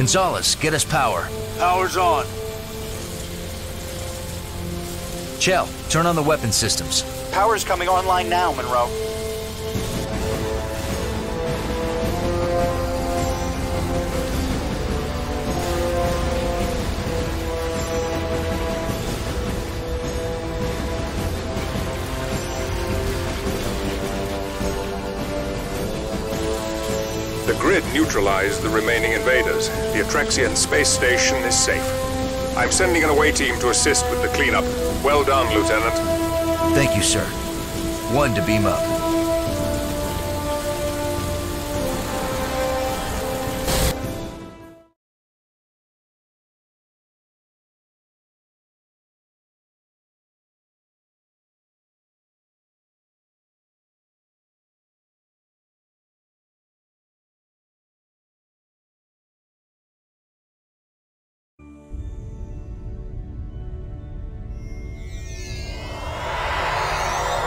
Gonzalez, get us power. Power's on. Chell, turn on the weapon systems. Power's coming online now, Monroe. The grid neutralized the remaining invaders. The Atrexian space station is safe. I'm sending an away team to assist with the cleanup. Well done, Lieutenant. Thank you, sir. One to beam up.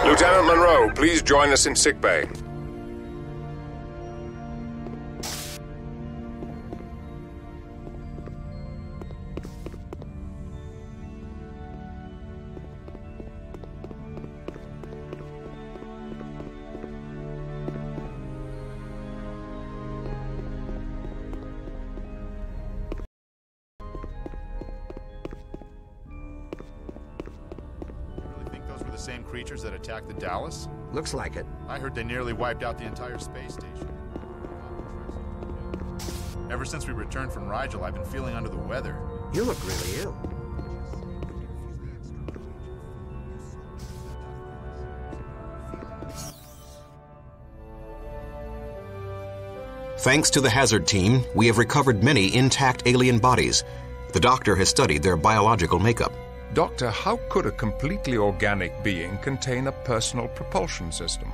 Lieutenant Monroe, please join us in sickbay. Same creatures that attacked the Dallas? Looks like it. I heard they nearly wiped out the entire space station. Ever since we returned from Rigel, I've been feeling under the weather. You look really ill. Thanks to the Hazard team, we have recovered many intact alien bodies. The doctor has studied their biological makeup. Doctor, how could a completely organic being contain a personal propulsion system?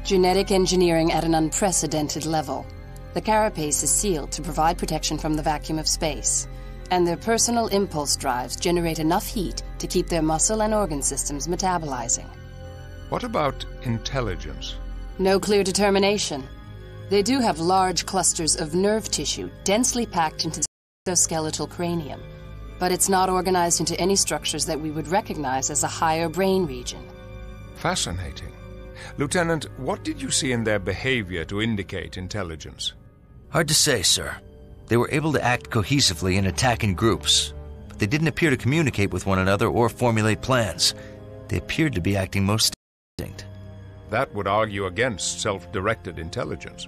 Genetic engineering at an unprecedented level. The carapace is sealed to provide protection from the vacuum of space, and their personal impulse drives generate enough heat to keep their muscle and organ systems metabolizing. What about intelligence? No clear determination. They do have large clusters of nerve tissue densely packed into the skeletal cranium, but it's not organized into any structures that we would recognize as a higher brain region. Fascinating. Lieutenant, what did you see in their behavior to indicate intelligence? Hard to say, sir. They were able to act cohesively and attack in groups, but they didn't appear to communicate with one another or formulate plans. They appeared to be acting most instinct. That would argue against self-directed intelligence.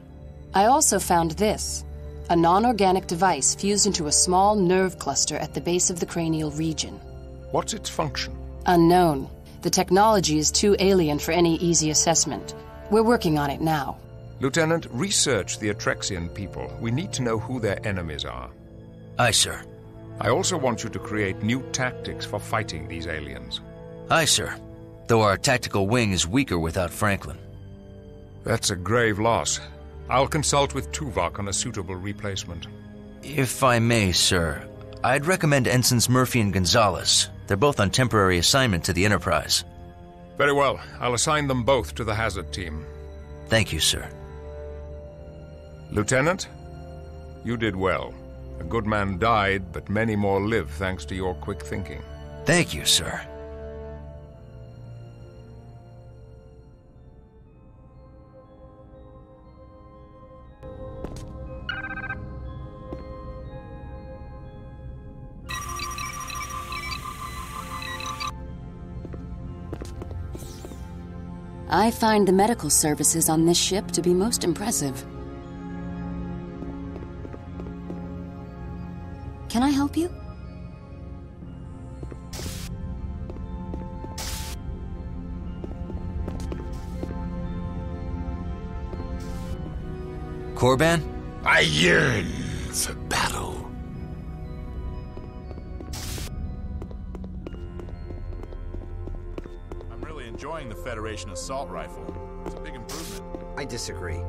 I also found this. A non-organic device fused into a small nerve cluster at the base of the cranial region. What's its function? Unknown. The technology is too alien for any easy assessment. We're working on it now. Lieutenant, research the Atrexian people. We need to know who their enemies are. Aye, sir. I also want you to create new tactics for fighting these aliens. Aye, sir. Though our tactical wing is weaker without Franklin. That's a grave loss. I'll consult with Tuvok on a suitable replacement. If I may, sir, I'd recommend Ensigns Murphy and Gonzalez. They're both on temporary assignment to the Enterprise. Very well. I'll assign them both to the Hazard team. Thank you, sir. Lieutenant, you did well. A good man died, but many more live thanks to your quick thinking. Thank you, sir. I find the medical services on this ship to be most impressive. Can I help you? Korban? I yearn for battle. I'm really enjoying the Federation assault rifle. It's a big improvement. I disagree.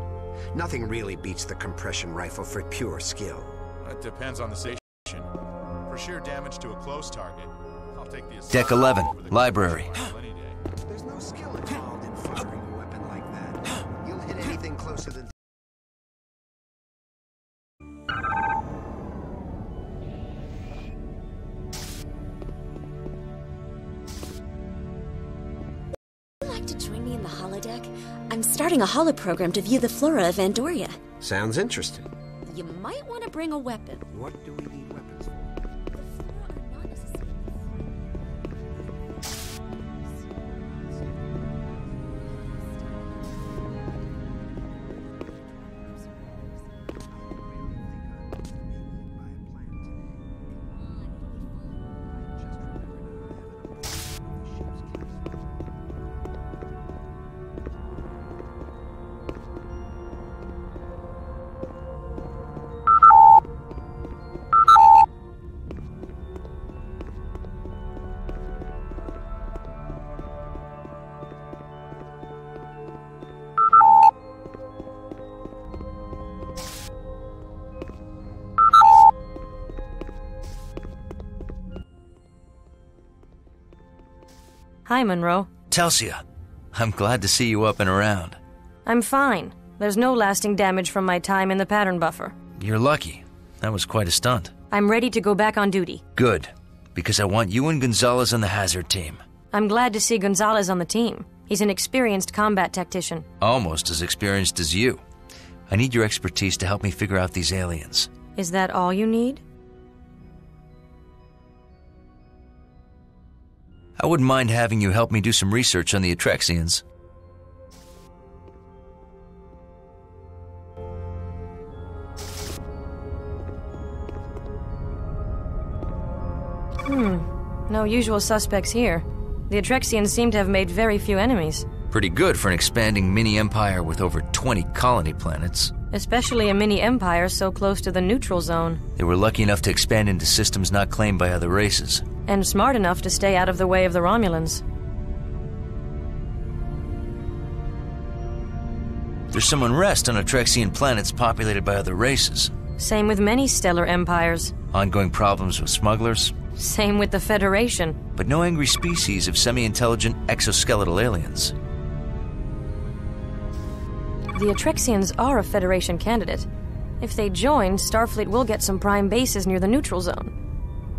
Nothing really beats the compression rifle for pure skill. It depends on the station. For sheer damage to a close target, I'll take the assault Deck 11, over the library. any day. There's no skill involved in firing a weapon like that. You'll hit anything closer than... like to join me in the holodeck? I'm starting a holo program to view the flora of Andoria. Sounds interesting. You might want to bring a weapon. What do we need weapons for? The flora are not necessarily Hi, Monroe. Telsia, I'm glad to see you up and around. I'm fine. There's no lasting damage from my time in the pattern buffer. You're lucky. That was quite a stunt. I'm ready to go back on duty. Good, because I want you and Gonzalez on the Hazard team. I'm glad to see Gonzalez on the team. He's an experienced combat tactician. Almost as experienced as you. I need your expertise to help me figure out these aliens. Is that all you need? I wouldn't mind having you help me do some research on the Atrexians. No usual suspects here. The Atrexians seem to have made very few enemies. Pretty good for an expanding mini-empire with over 20 colony planets. Especially a mini-empire so close to the neutral zone. They were lucky enough to expand into systems not claimed by other races. And smart enough to stay out of the way of the Romulans. There's some unrest on Atrexian planets populated by other races. Same with many stellar empires. Ongoing problems with smugglers. Same with the Federation. But no angry species of semi-intelligent exoskeletal aliens. The Atrexians are a Federation candidate. If they join, Starfleet will get some prime bases near the neutral zone.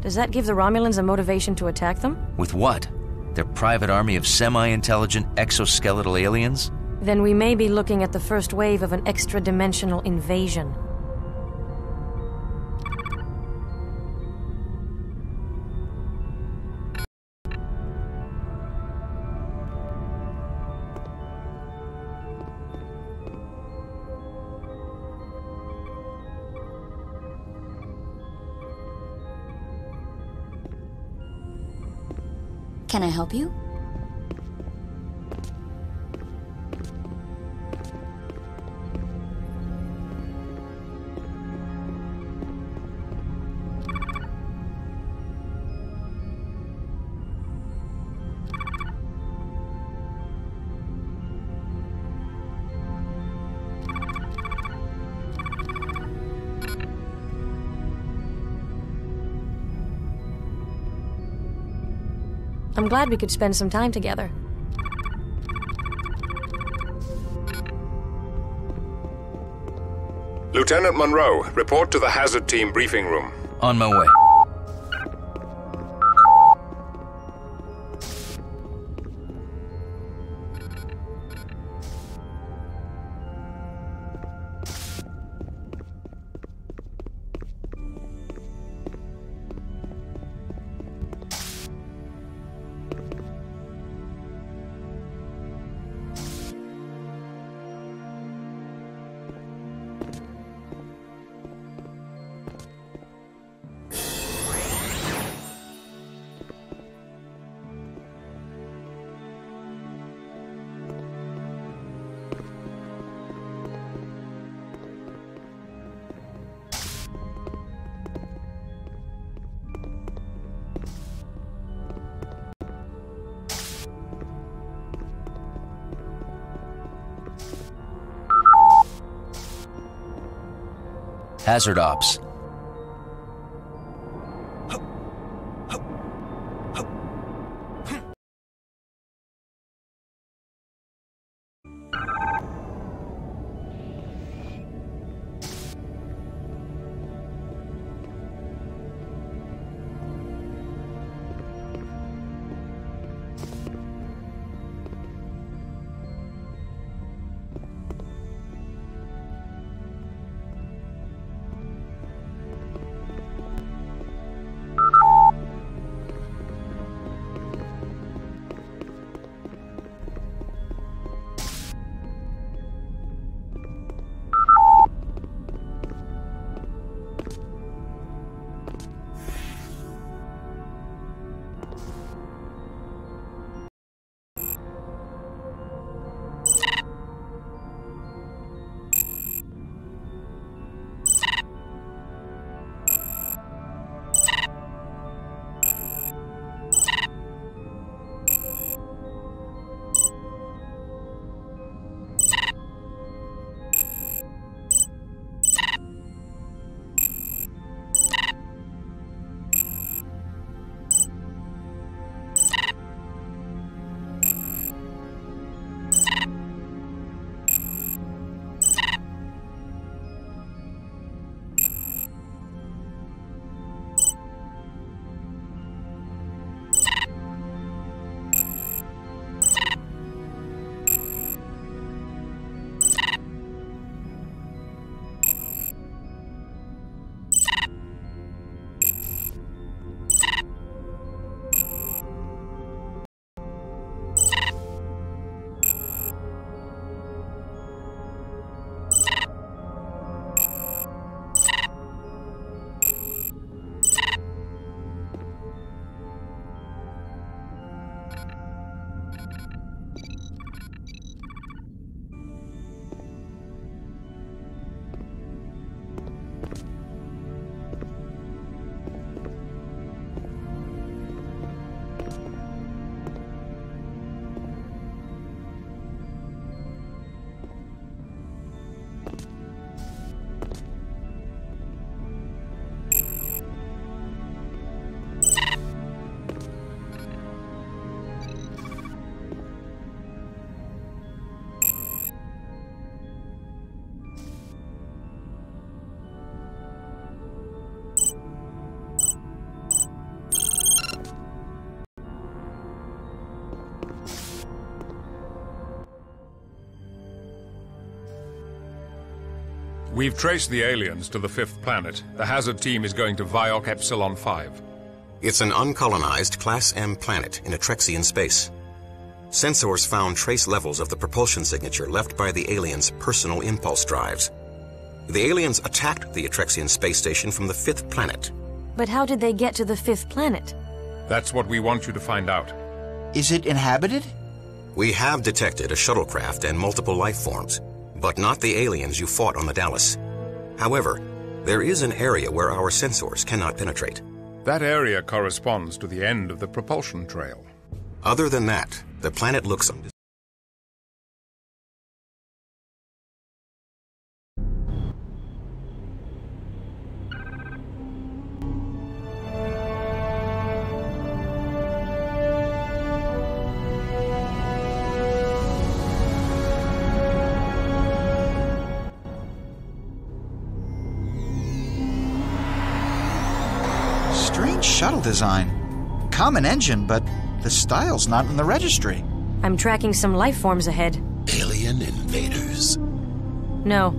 Does that give the Romulans a motivation to attack them? With what? Their private army of semi-intelligent exoskeletal aliens? Then we may be looking at the first wave of an extra-dimensional invasion. Can I help you? I'm glad we could spend some time together. Lieutenant Monroe, report to the Hazard Team briefing room. On my way. Hazard Ops. We've traced the aliens to the 5th planet. The Hazard team is going to Viok Epsilon 5. It's an uncolonized Class M planet in Atrexian space. Sensors found trace levels of the propulsion signature left by the aliens' personal impulse drives. The aliens attacked the Atrexian space station from the 5th planet. But how did they get to the 5th planet? That's what we want you to find out. Is it inhabited? We have detected a shuttlecraft and multiple life forms, but not the aliens you fought on the Dallas. However, there is an area where our sensors cannot penetrate. That area corresponds to the end of the propulsion trail. Other than that, the planet looks... Strange shuttle design. Common engine, but the style's not in the registry. I'm tracking some life forms ahead. Alien invaders. No.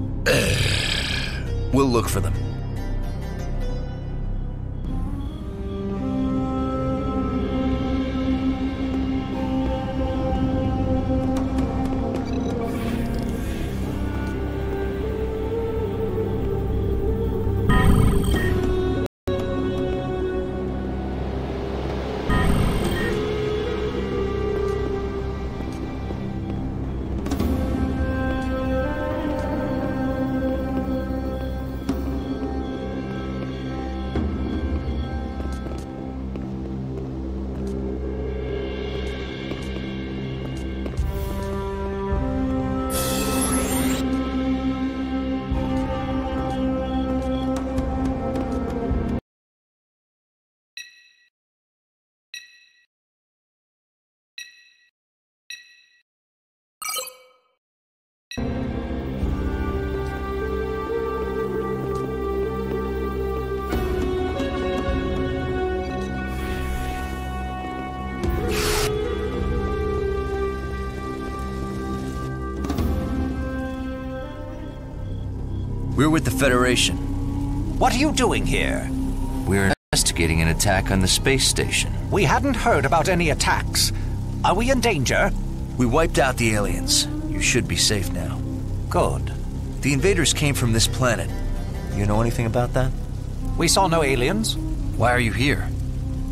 We'll look for them. We're with the Federation. What are you doing here? We're investigating an attack on the space station. We hadn't heard about any attacks. Are we in danger? We wiped out the aliens. You should be safe now. Good. The invaders came from this planet. You know anything about that? We saw no aliens. Why are you here?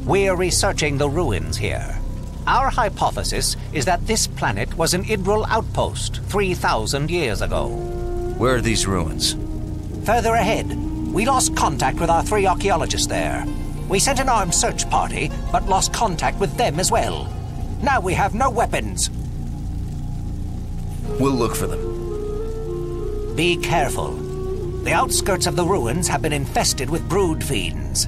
We're researching the ruins here. Our hypothesis is that this planet was an Idril outpost 3,000 years ago. Where are these ruins? Further ahead. We lost contact with our 3 archaeologists there. We sent an armed search party, but lost contact with them as well. Now we have no weapons. We'll look for them. Be careful. The outskirts of the ruins have been infested with brood fiends.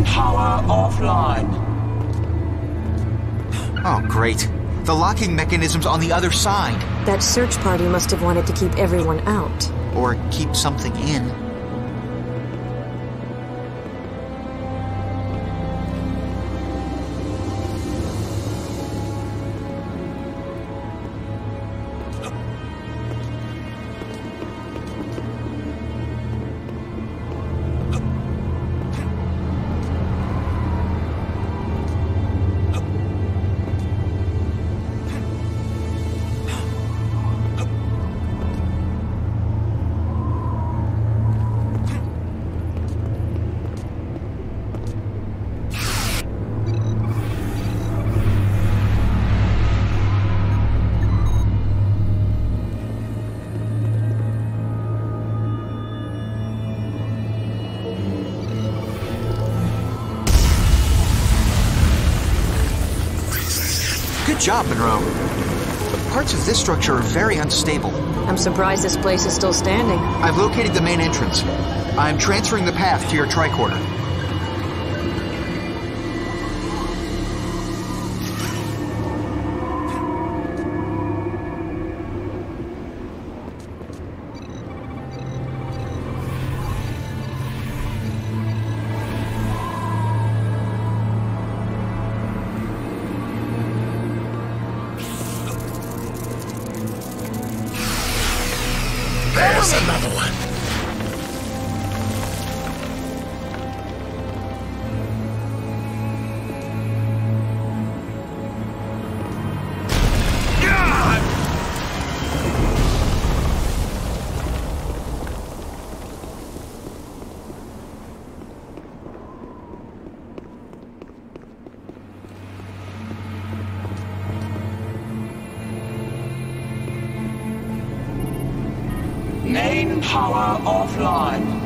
Power offline. Oh, great. The locking mechanism's on the other side. That search party must have wanted to keep everyone out. Or keep something in. Good job, Monroe. But parts of this structure are very unstable. I'm surprised this place is still standing. I've located the main entrance. I'm transferring the path to your tricorder. There's another one. Main power offline.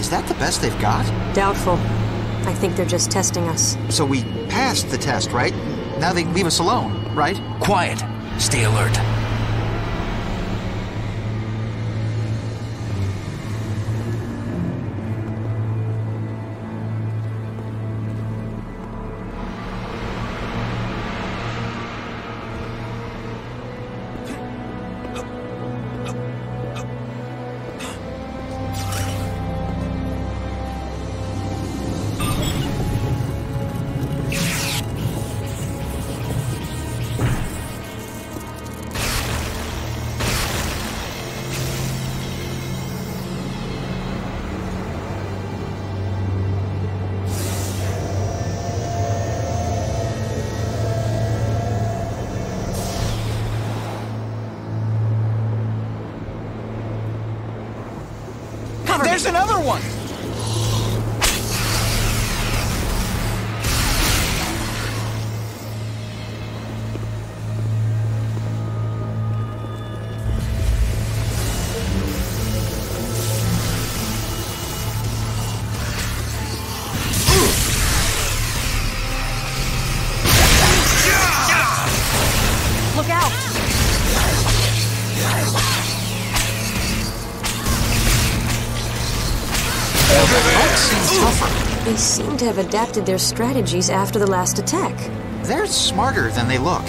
Is that the best they've got? Doubtful. I think they're just testing us. So we passed the test, right? Now they leave us alone, right? Quiet. Stay alert. There's another one! Look out! They seem to have adapted their strategies after the last attack. They're smarter than they look.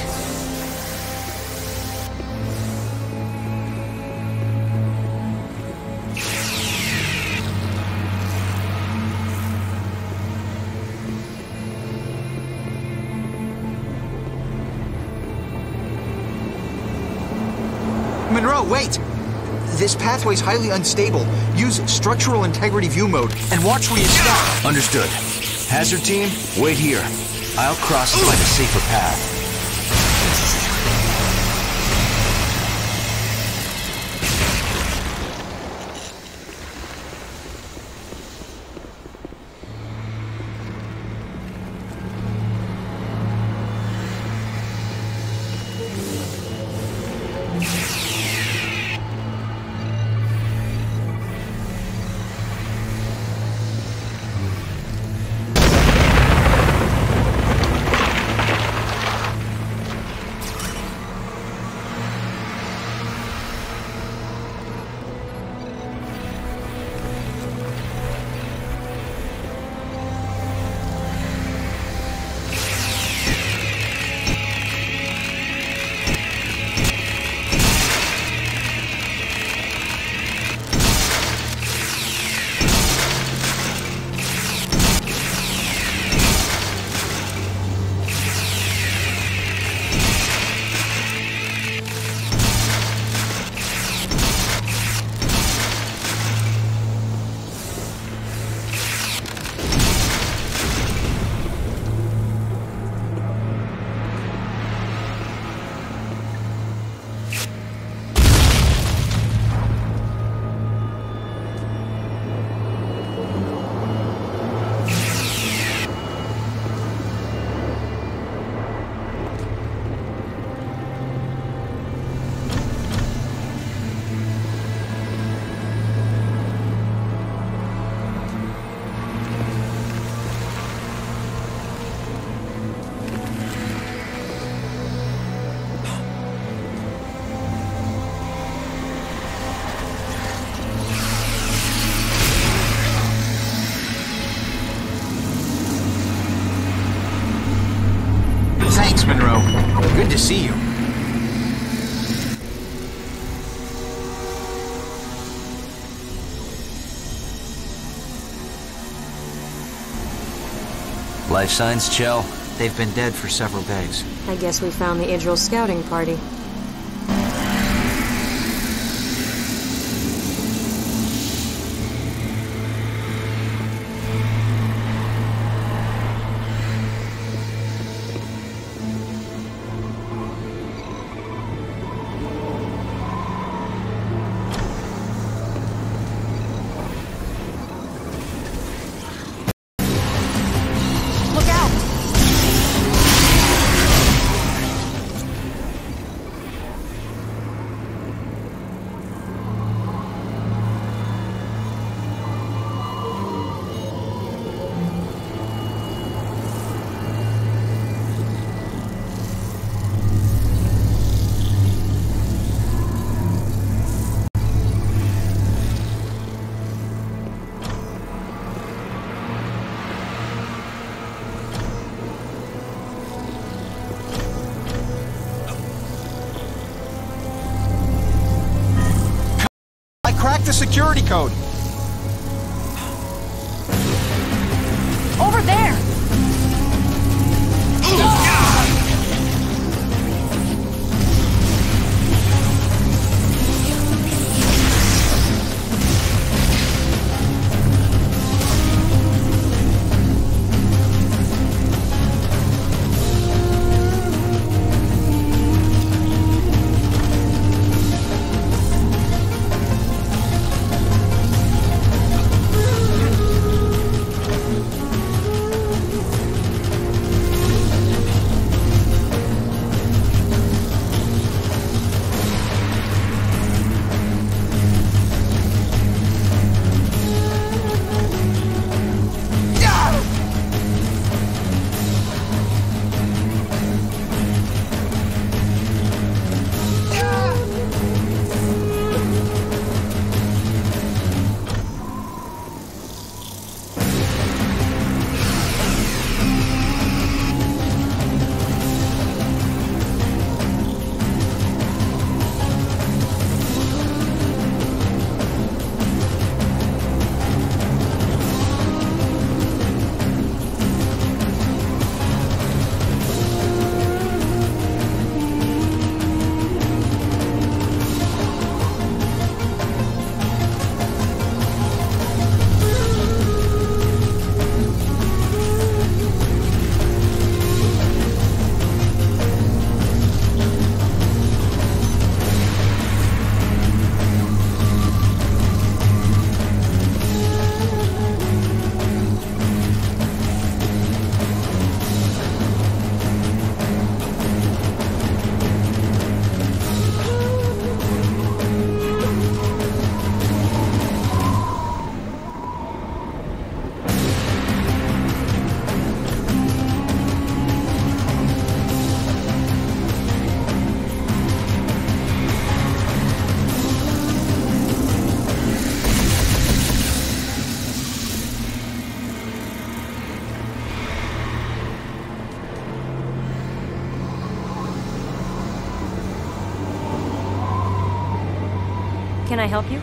Monroe, wait! This pathway's highly unstable. Use structural integrity view mode and watch where you stop. Understood. Hazard team, wait here. I'll cross and find a safer path. Thanks, Monroe. Good to see you. Life signs, Chell? They've been dead for several days. I guess we found the Idril scouting party. The security code. Over there! can I help you?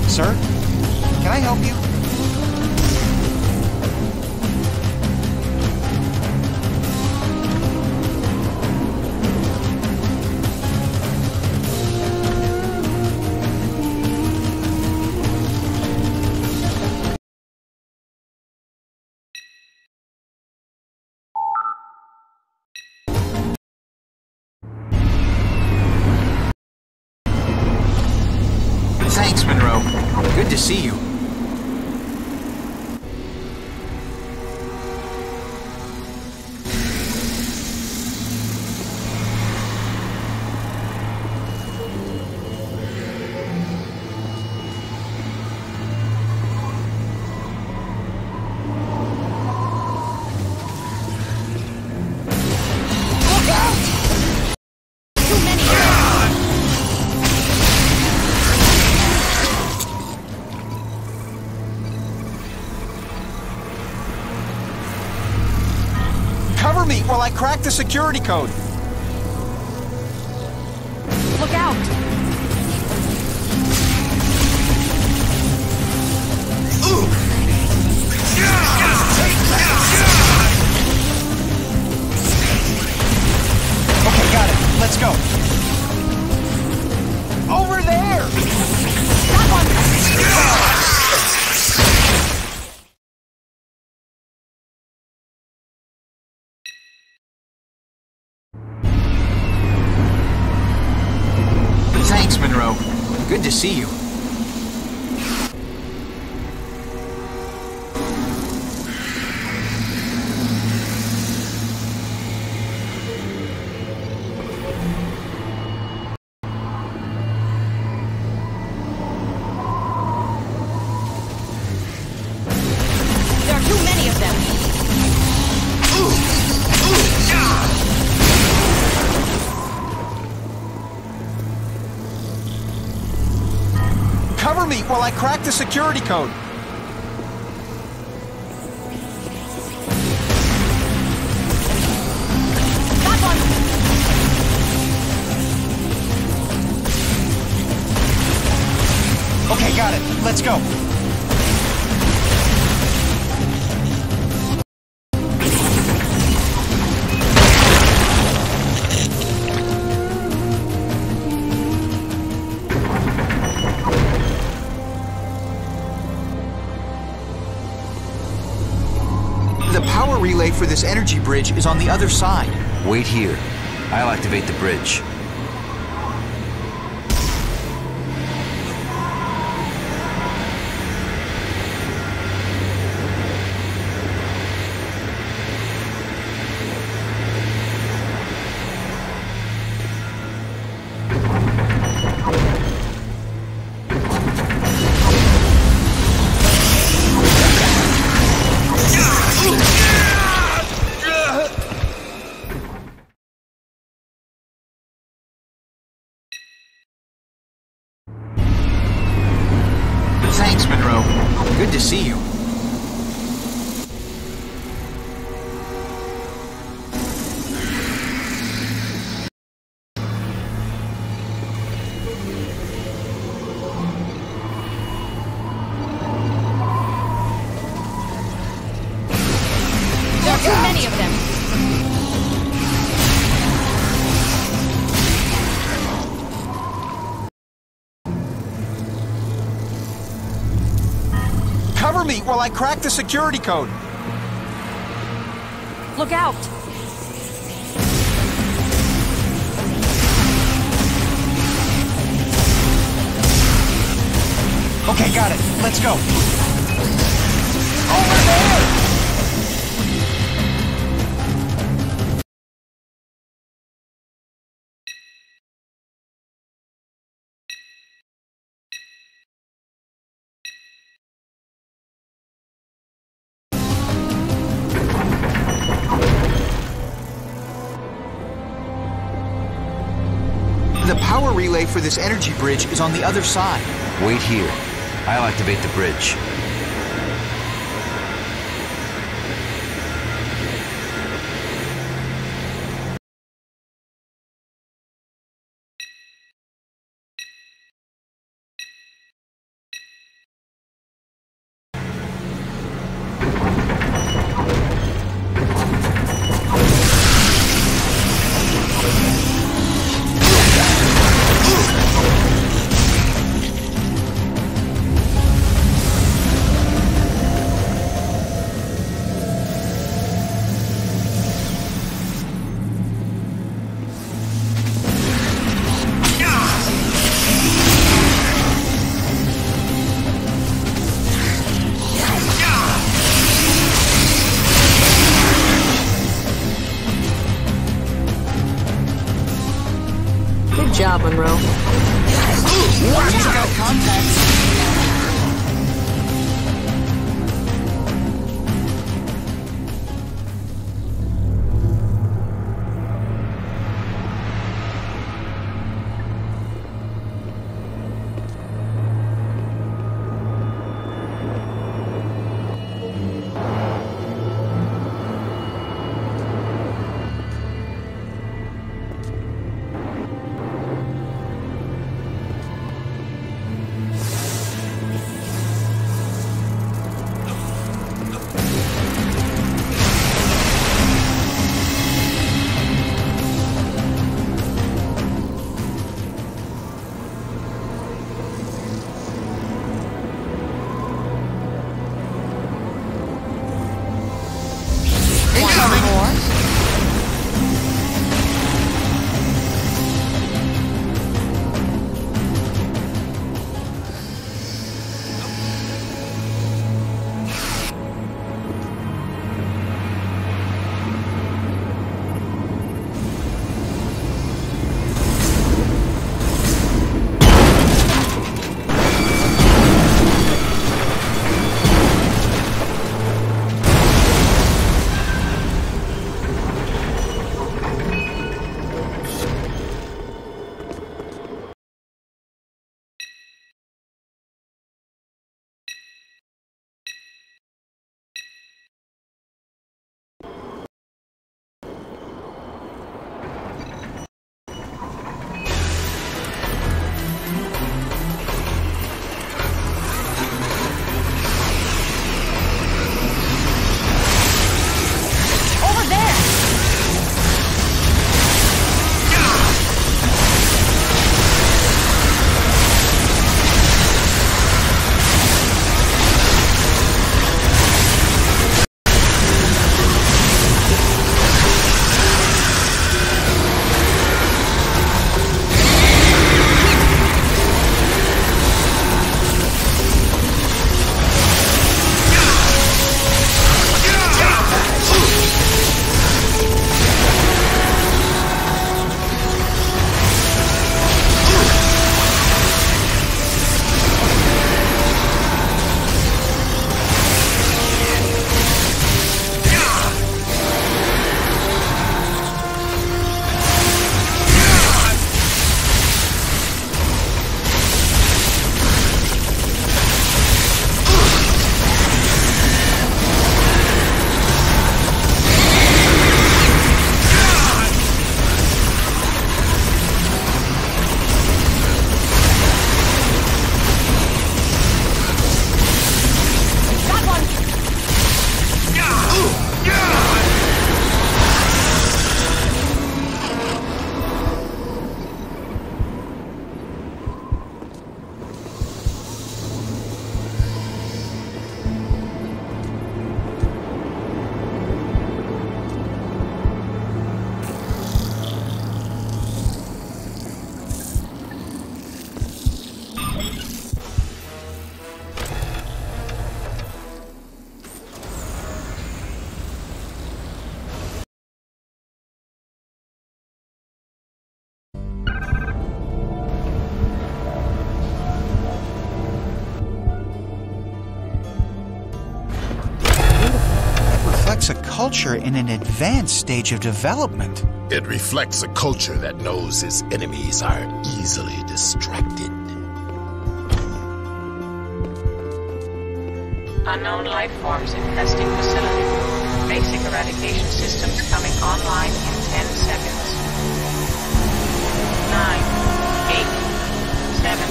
Sir, can I help you? Thanks, Monroe. Good to see you. Cover me while I crack the security code. Look out! Okay, got it. Let's go. Over there! That one! Thanks, Monroe. Good to see you. There are too many of them! Cover me while I crack the security code. That one! Okay, got it. Let's go. The power relay for this energy bridge is on the other side. Wait here. I'll activate the bridge. Thanks, Monroe. Good to see you. There are too many of them! Cover me while I crack the security code. Look out! Okay, got it. Let's go. Over there! The power relay for this energy bridge is on the other side. Wait here. I'll activate the bridge. culture in an advanced stage of development. It reflects a culture that knows its enemies are easily distracted. Unknown life forms infesting facility. Basic eradication systems coming online in 10 seconds. 9, 8, 7,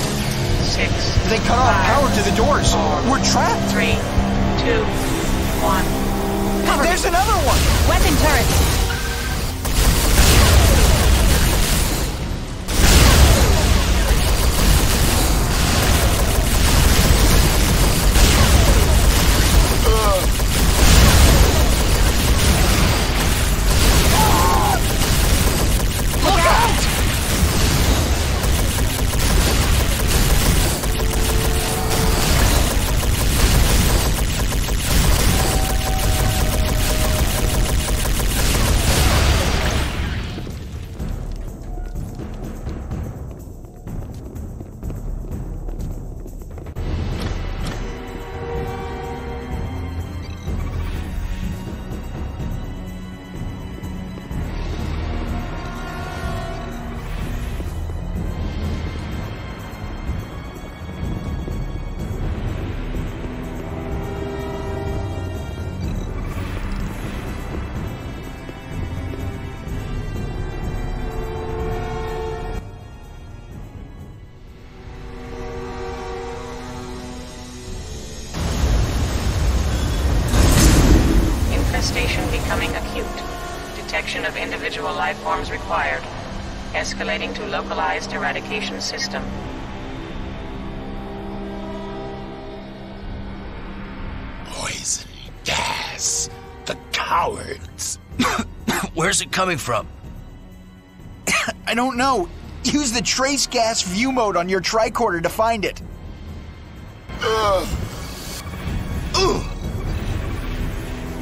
6. They cut off power to the doors. 4, We're trapped. 3, 2, 1. Cover. There's another one. Weapon turrets. Infestation becoming acute. Detection of individual life forms required. Escalating to localized eradication system. Poison gas. The cowards. Where's it coming from? I don't know. Use the trace gas view mode on your tricorder to find it.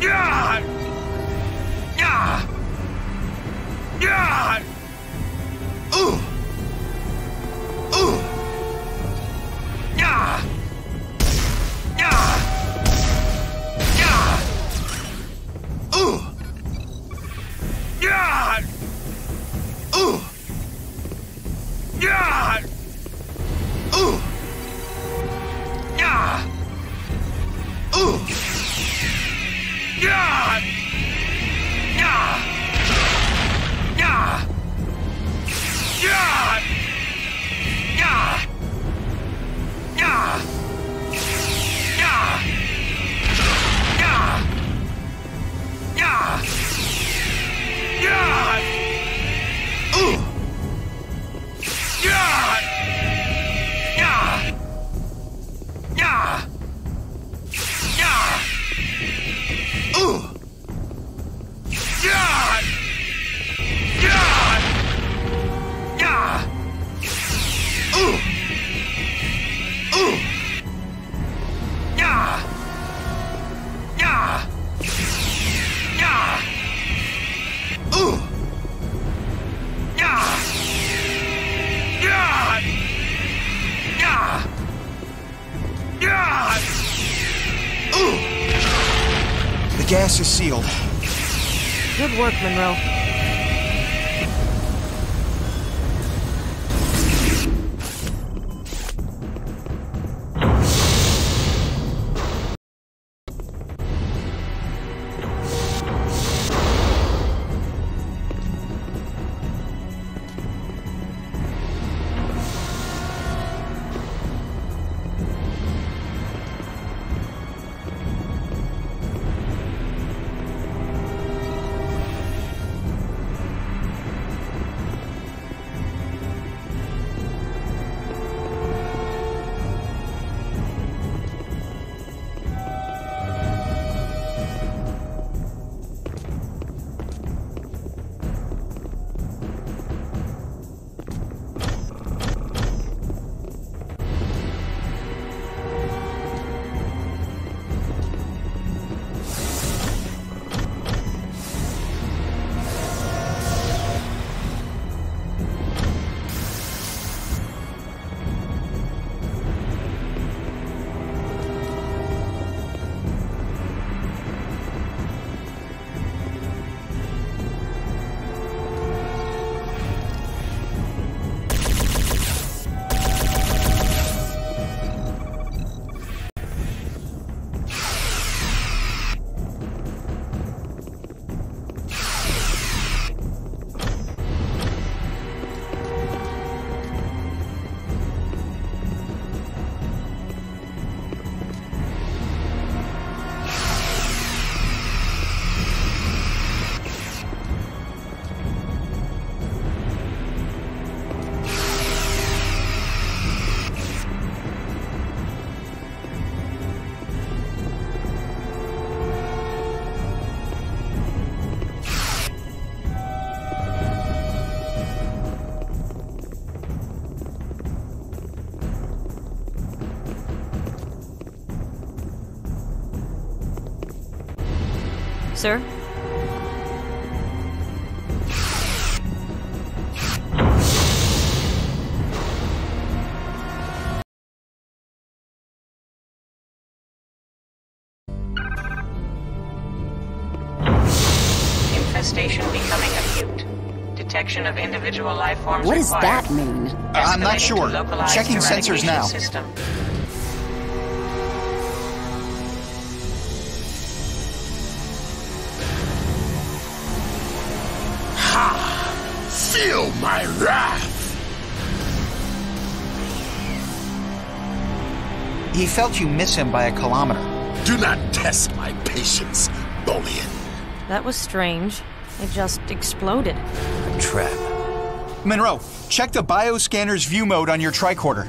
Yeah! Yeah! Yeah! Yeah! Yeah! Yeah! Yeah! Yeah! Yeah! Yeah! Yeah! Yeah! Yeah! Yeah! Yeah! Yeah! Yeah! Yeah! Yeah! The gas is sealed. Good work, Monroe. Sir? Infestation becoming acute. Detection of individual life forms What does required. that mean? I'm not Escalating sure. to localized Checking sensors eradication now. System. Feel my wrath! He felt you miss him by a kilometer. Do not test my patience, Bolian. That was strange. It just exploded. A trap. Monroe, check the bioscanner's view mode on your tricorder.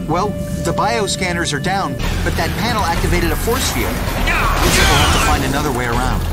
Well, the bioscanners are down, but that panel activated a force field. Looks like we'll have to find another way around.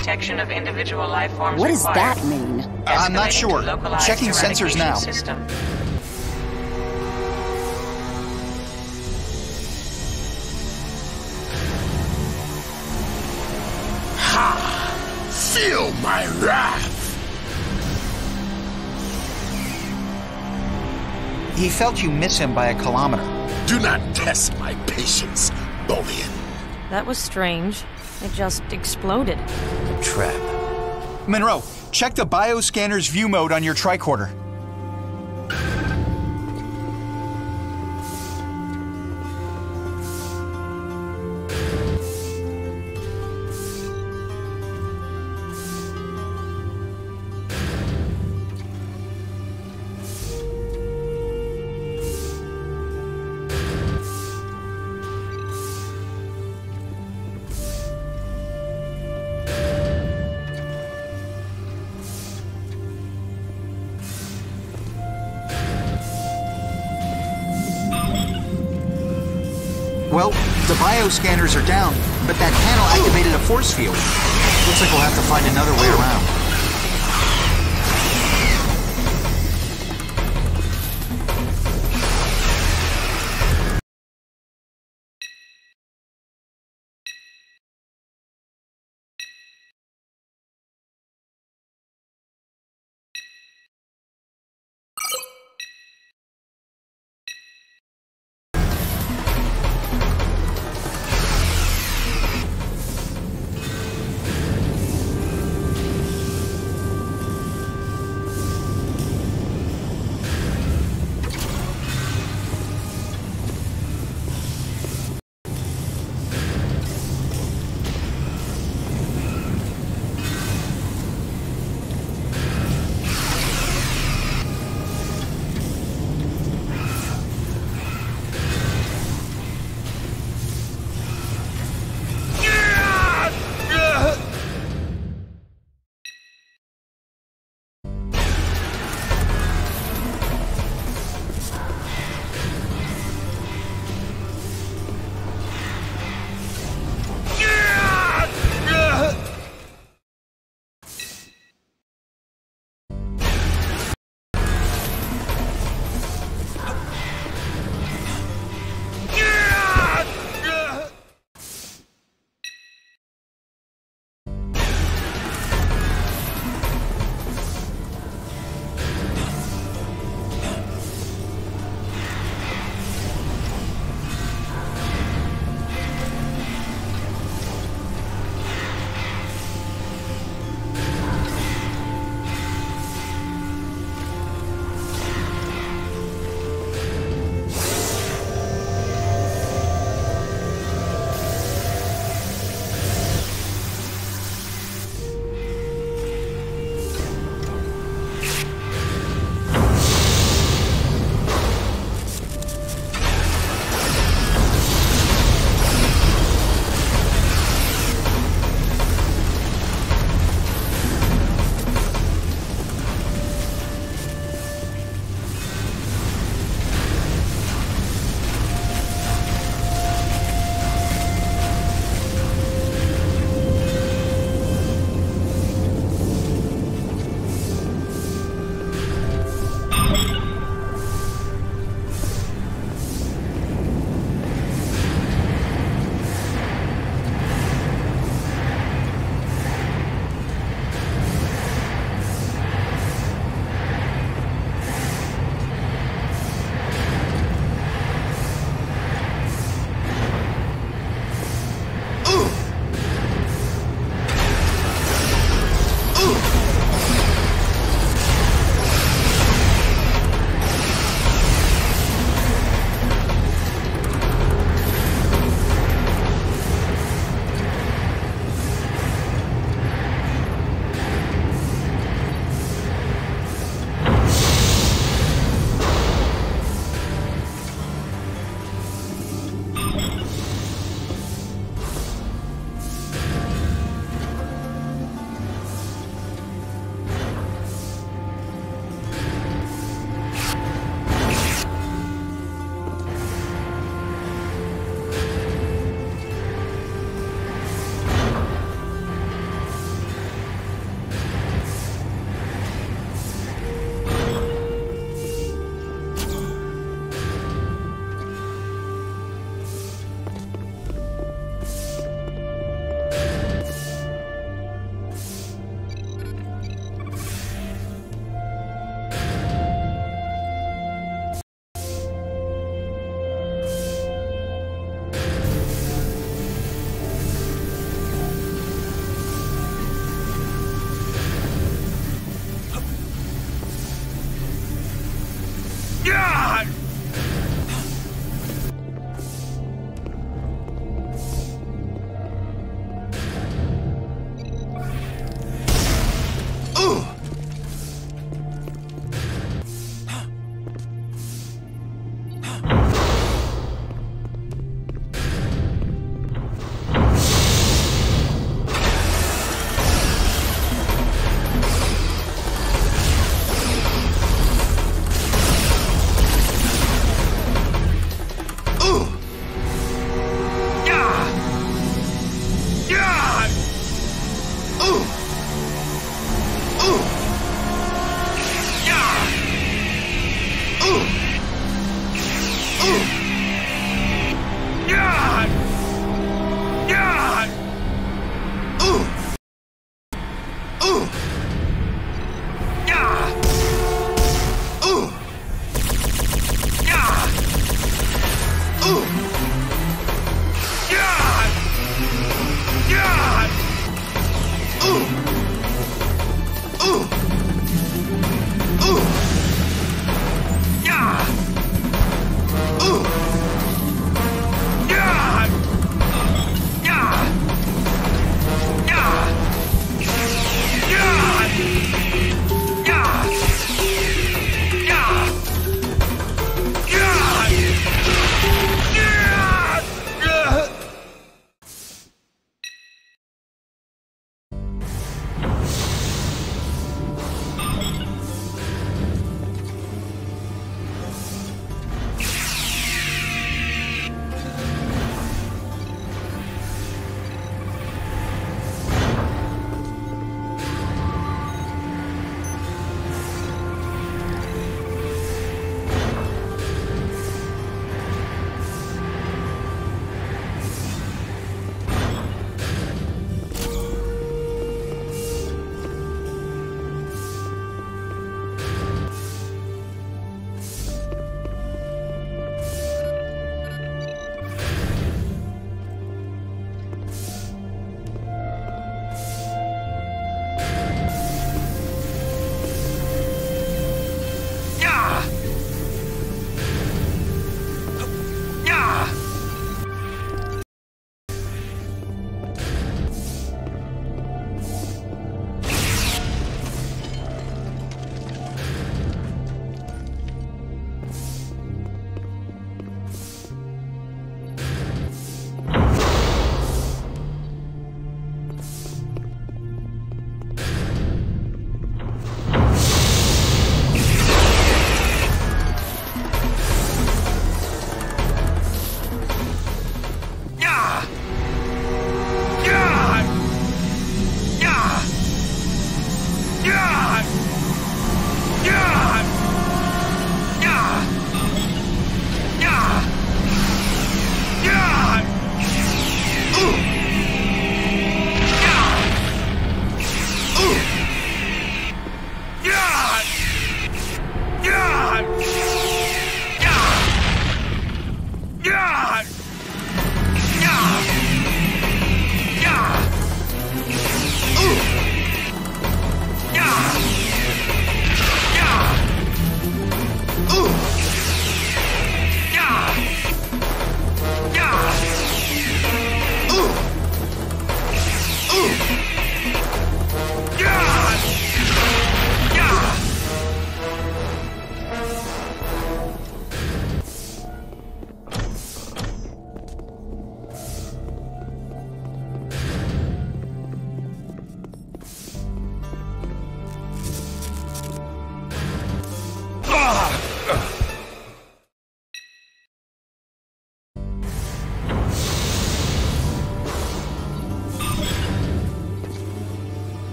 Detection of individual life forms What does required. that mean? I'm not Escalating sure. to localized Checking sensors eradication now. System. Feel my wrath! He felt you miss him by a kilometer. Do not test my patience, Bolian. That was strange. It just exploded. A trap. Monroe, check the bioscanner's view mode on your tricorder. Well, the bioscanners are down, but that panel activated a force field. Looks like we'll have to find another way around.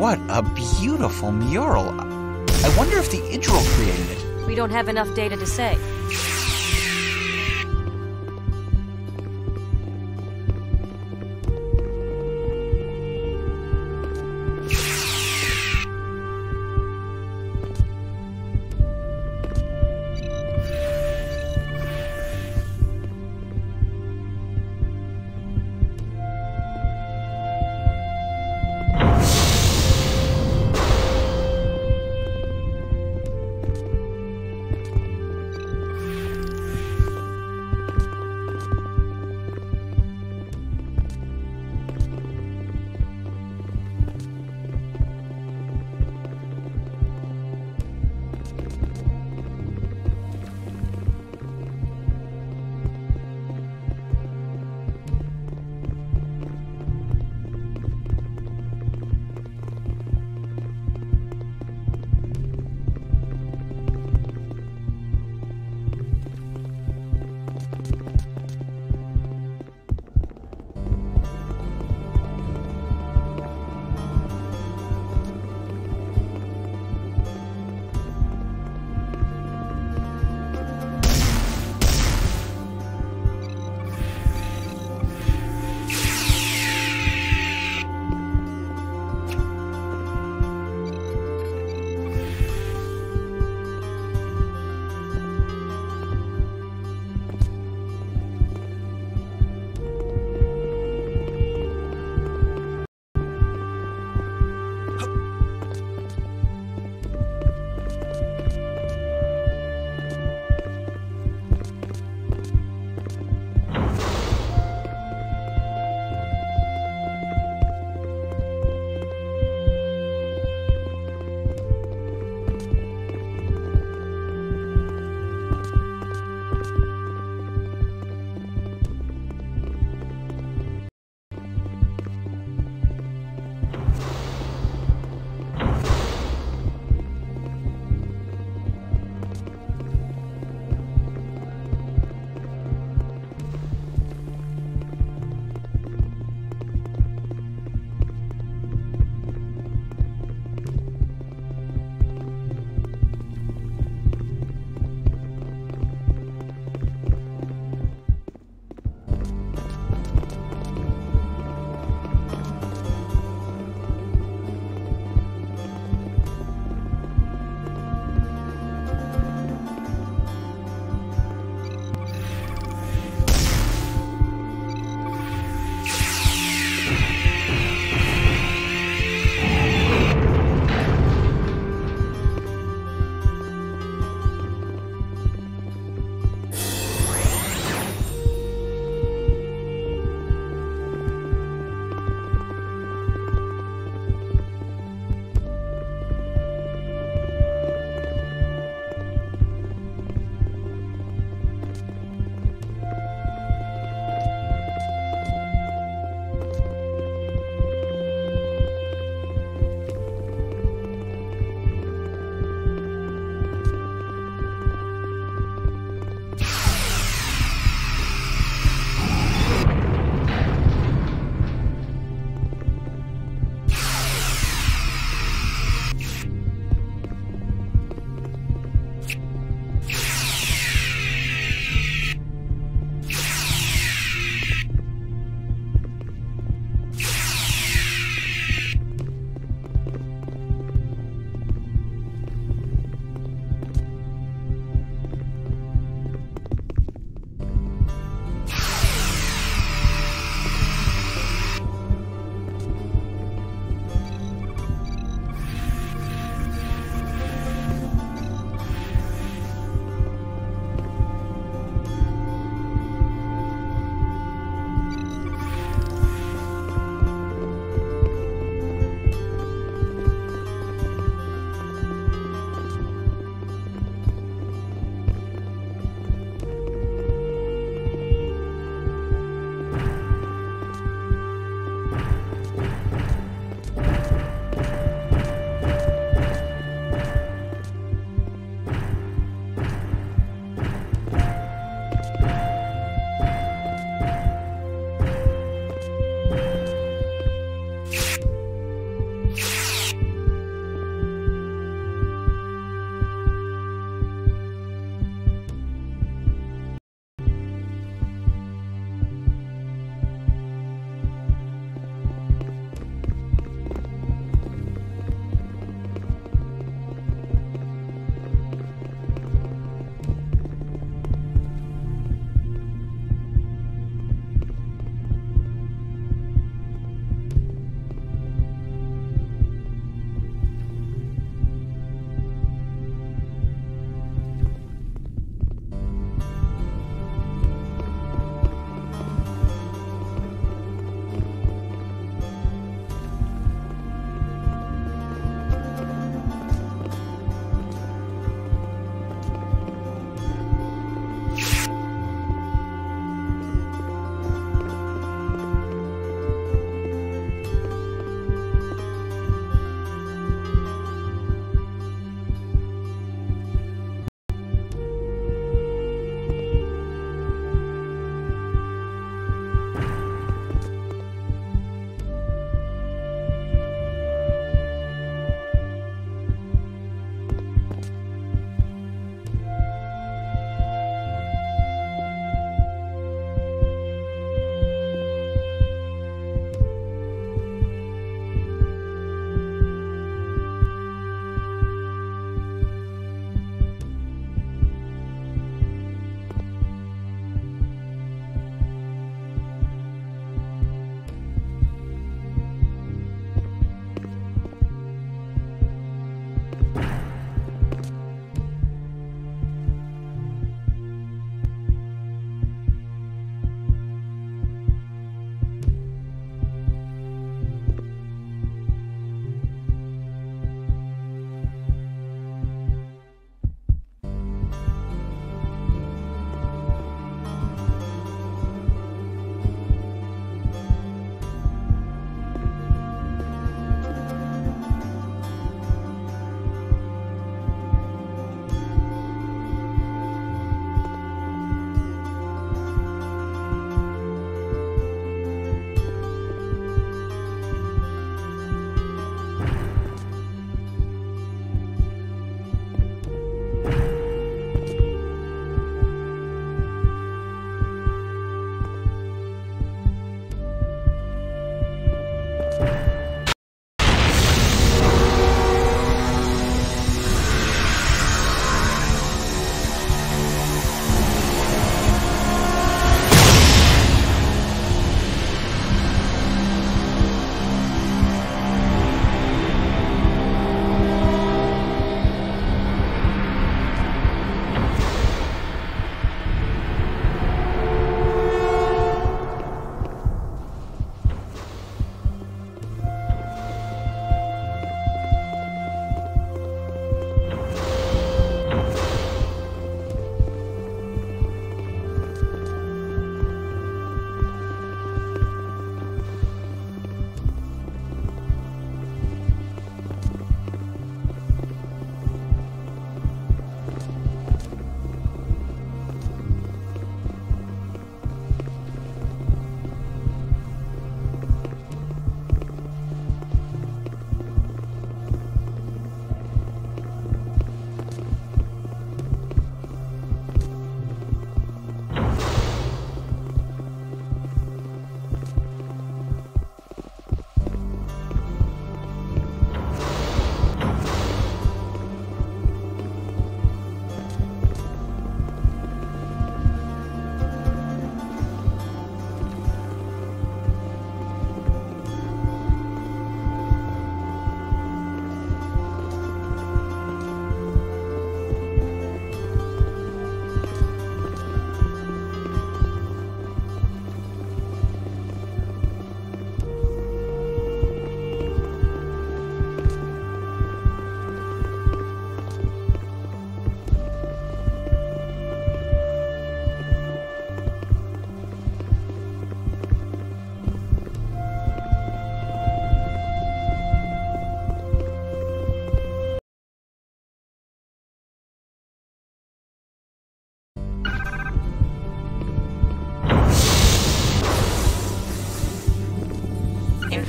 What a beautiful mural. I wonder if the Idril created it. We don't have enough data to say.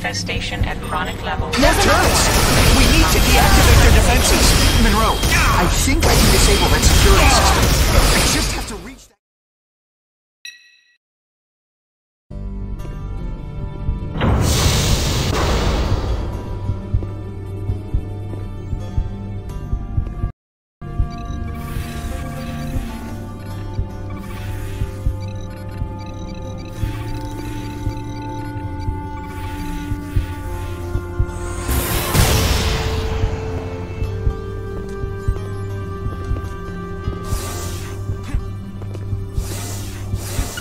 Infestation at chronic level. More turrets! We need to deactivate their defenses! Monroe, I think I can disable that security system. I just have to reach that...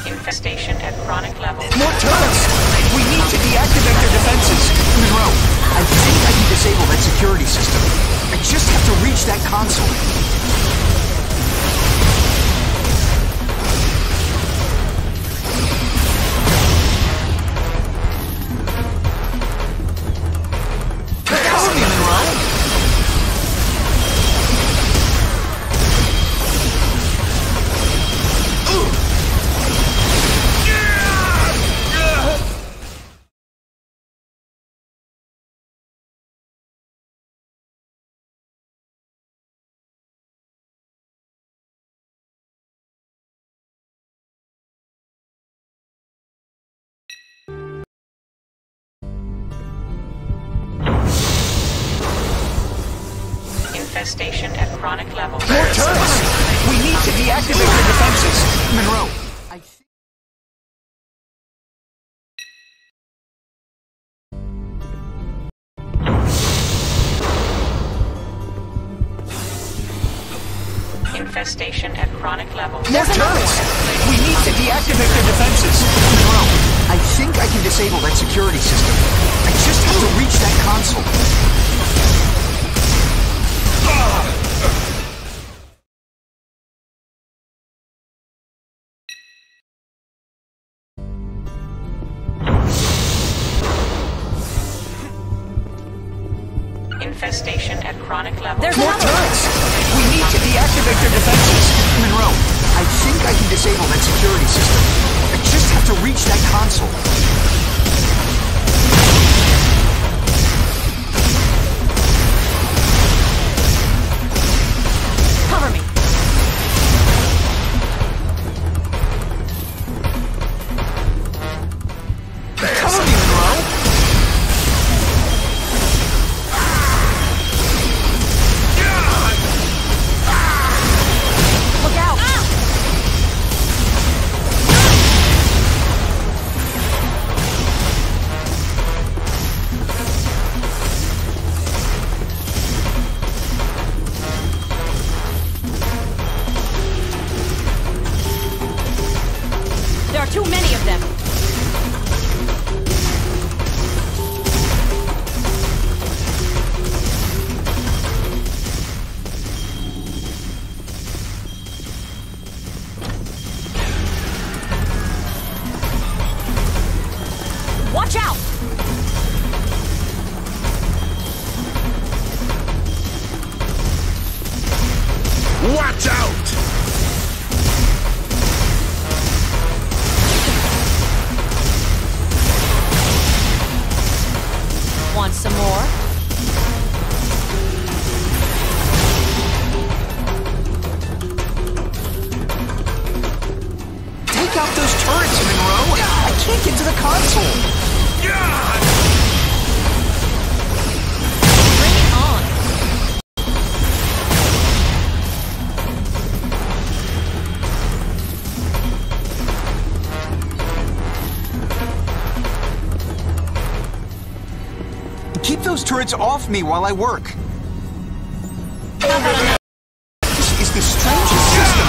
Infestation at chronic level. More turrets! We need to deactivate their defenses! Monroe, I think I can disable that security system. I just have to reach that console. Cover me, Monroe! Infestation at chronic level. More turrets! We need to deactivate their defenses! Monroe, I think... Infestation at chronic level. More turrets! We need to deactivate their defenses! Monroe, I think I can disable that security system. I just have to reach that console. Infestation at chronic level. There's more turrets! We need to deactivate their defenses! Monroe, I think I can disable that security system. I just have to reach that console. Cover me. Cover me, Monroe! Look out! There are too many of them. Watch out! Watch out! Want some more? Take out those turrets, Monroe! I can't get to the console! Bring it on! Keep those turrets off me while I work. This is the strangest system.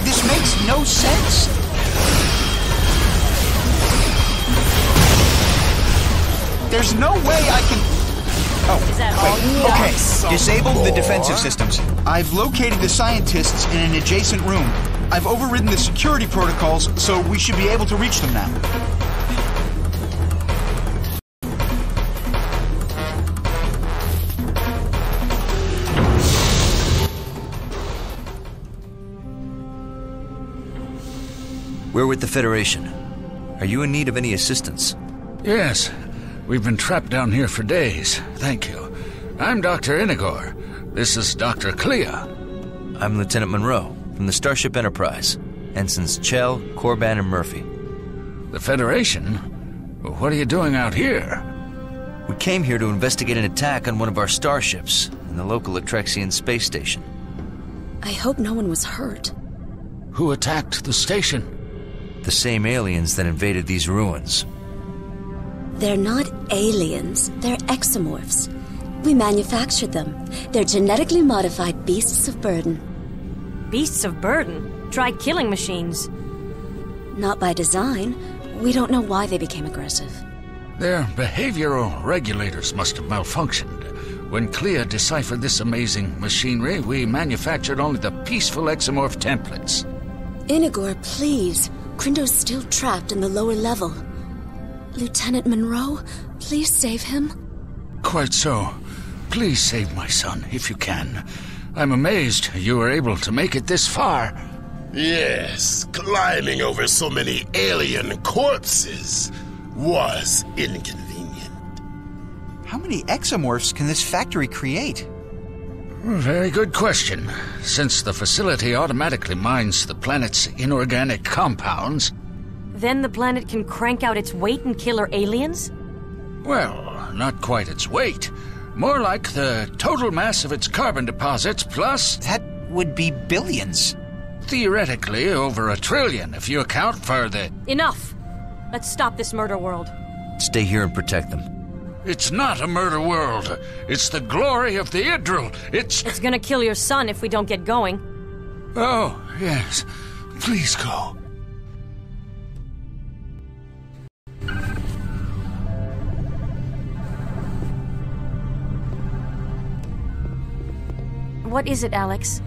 This makes no sense. There's no way I can... Oh, Is that all you got? okay. Disable the defensive systems. I've located the scientists in an adjacent room. I've overridden the security protocols, so we should be able to reach them now. We're with the Federation. Are you in need of any assistance? Yes. We've been trapped down here for days. Thank you. I'm Dr. Inigor. This is Dr. Clea. I'm Lieutenant Monroe, from the Starship Enterprise. Ensigns Chell, Corban, and Murphy. The Federation? What are you doing out here? We came here to investigate an attack on one of our starships in the local Atrexian space station. I hope no one was hurt. Who attacked the station? The same aliens that invaded these ruins. They're not aliens, they're exomorphs. We manufactured them. They're genetically modified beasts of burden. Beasts of burden? Try killing machines. Not by design. We don't know why they became aggressive. Their behavioral regulators must have malfunctioned. When Clea deciphered this amazing machinery, we manufactured only the peaceful exomorph templates. Inigor, please. Krindo's still trapped in the lower level. Lieutenant Monroe, please save him. Quite so. Please save my son, if you can. I'm amazed you were able to make it this far. Yes, climbing over so many alien corpses was inconvenient. How many exomorphs can this factory create? Very good question. Since the facility automatically mines the planet's inorganic compounds... Then the planet can crank out its weight and kill our aliens? Well, not quite its weight. More like the total mass of its carbon deposits plus... That would be billions. Theoretically, over 1 trillion if you account for the... Enough! Let's stop this murder world. Stay here and protect them. It's not a murder world. It's the glory of the Idril. It's gonna kill your son if we don't get going. Oh, yes. Please go. What is it, Alex?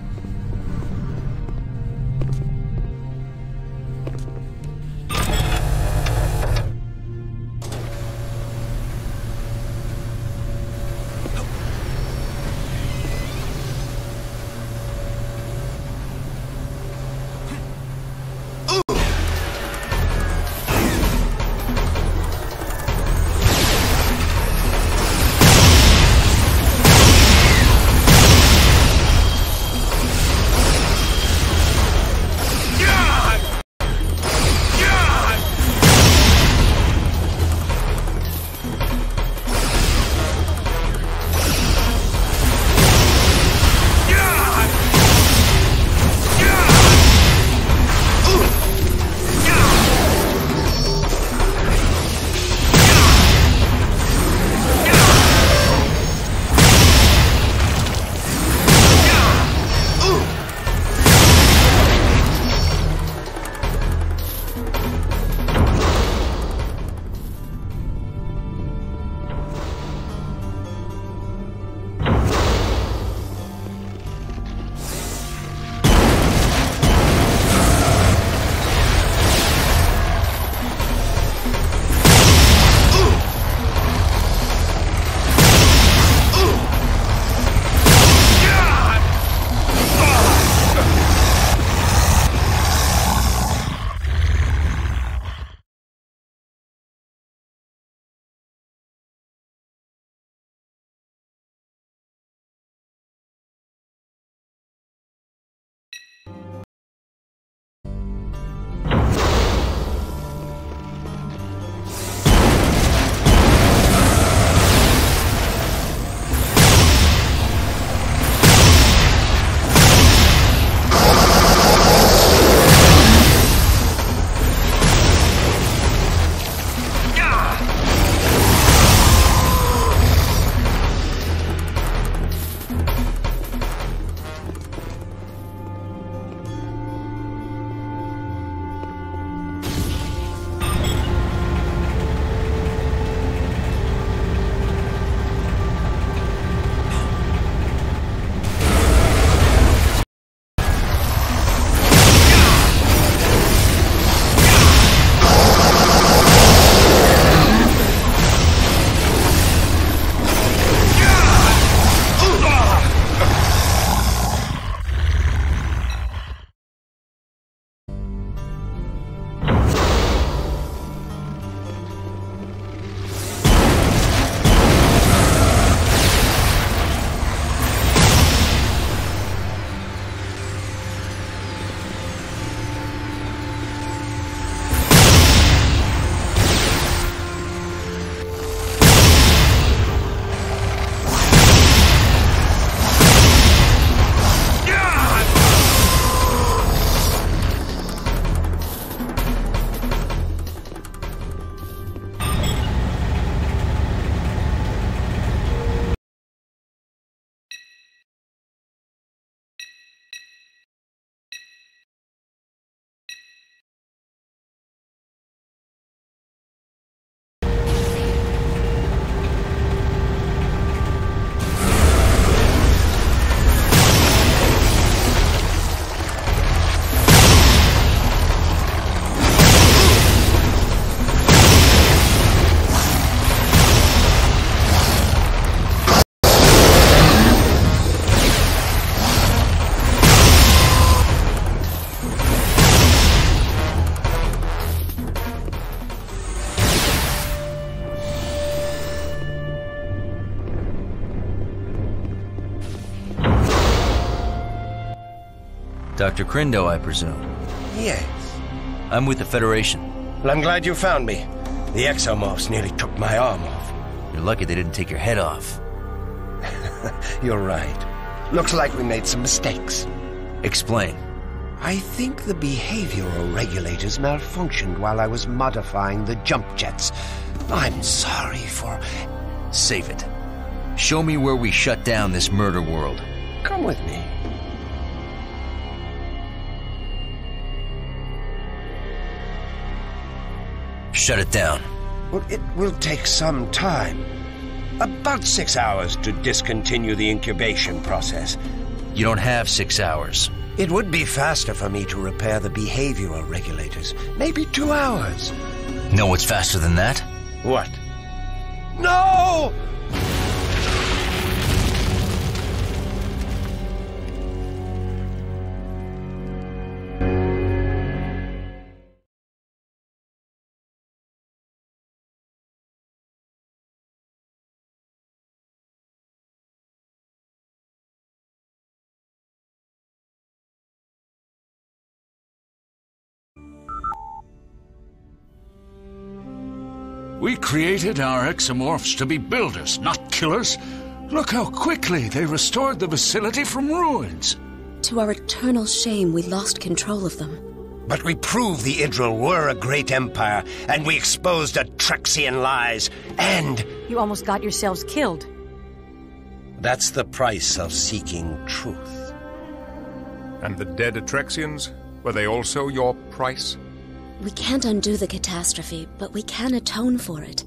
Dr. Crindo, I presume. Yes. I'm with the Federation. Well, I'm glad you found me. The exomorphs nearly took my arm off. You're lucky they didn't take your head off. You're right. Looks like we made some mistakes. Explain. I think the behavioral regulators malfunctioned while I was modifying the jump jets. I'm sorry for... Save it. Show me where we shut down this murder world. Come with me. Shut it down. Well, it will take some time. About 6 hours to discontinue the incubation process. You don't have 6 hours. It would be faster for me to repair the behavioral regulators. Maybe 2 hours. Know what's faster than that? What? No! We created our exomorphs to be builders, not killers. Look how quickly they restored the facility from ruins. To our eternal shame, we lost control of them. But we proved the Idril were a great empire, and we exposed Atrexian lies, and... You almost got yourselves killed. That's the price of seeking truth. And the dead Atrexians? Were they also your price? We can't undo the catastrophe, but we can atone for it.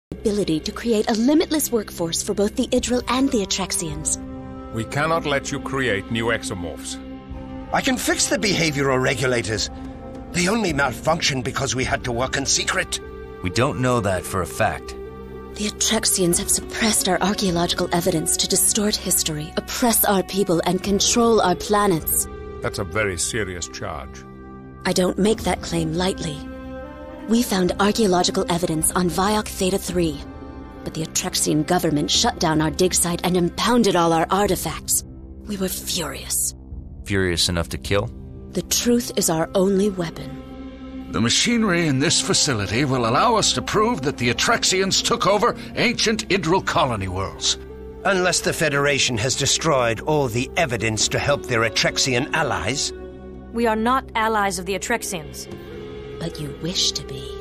The ability to create a limitless workforce for both the Idril and the Atrexians. We cannot let you create new exomorphs. I can fix the behavioral regulators. They only malfunctioned because we had to work in secret. We don't know that for a fact. The Atrexians have suppressed our archaeological evidence to distort history, oppress our people, and control our planets. That's a very serious charge. I don't make that claim lightly. We found archaeological evidence on Viok Theta 3, but the Atrexian government shut down our dig site and impounded all our artifacts. We were furious. Furious enough to kill? The truth is our only weapon. The machinery in this facility will allow us to prove that the Atrexians took over ancient Idril colony worlds. Unless the Federation has destroyed all the evidence to help their Atrexian allies. We are not allies of the Atrexians. But you wish to be.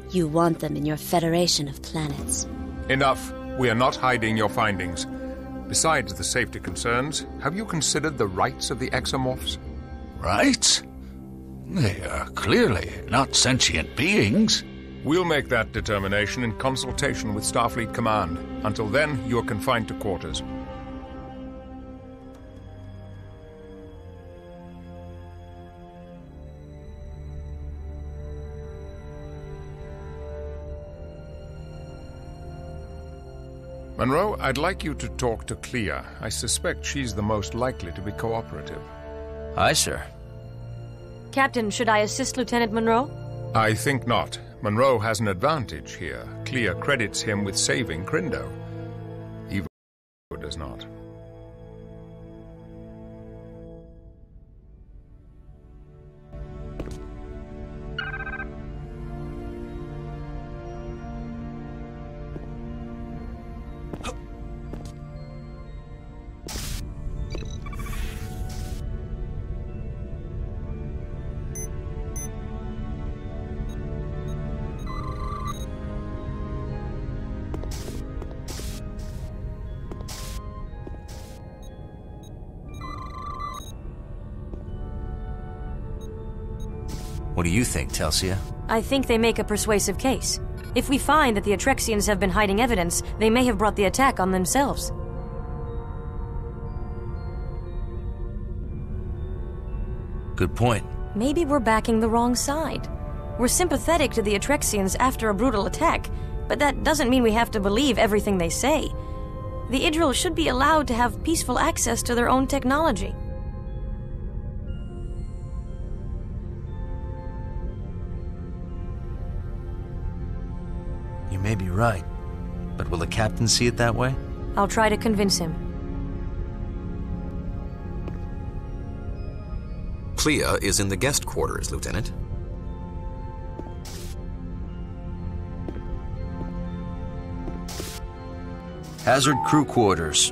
You want them in your Federation of planets. Enough. We are not hiding your findings. Besides the safety concerns, have you considered the rights of the exomorphs? Rights? They are clearly not sentient beings. We'll make that determination in consultation with Starfleet Command. Until then, you are confined to quarters. Monroe, I'd like you to talk to Clea. I suspect she's the most likely to be cooperative. Aye, sir. Captain, should I assist Lieutenant Monroe? I think not. Monroe has an advantage here. Clea credits him with saving Crindo. Evo does not. What do you think, Telsia? I think they make a persuasive case. If we find that the Atrexians have been hiding evidence, they may have brought the attack on themselves. Good point. Maybe we're backing the wrong side. We're sympathetic to the Atrexians after a brutal attack, but that doesn't mean we have to believe everything they say. The Idril should be allowed to have peaceful access to their own technology. You may be right, but will the captain see it that way? I'll try to convince him. Clea is in the guest quarters, Lieutenant. Hazard crew quarters.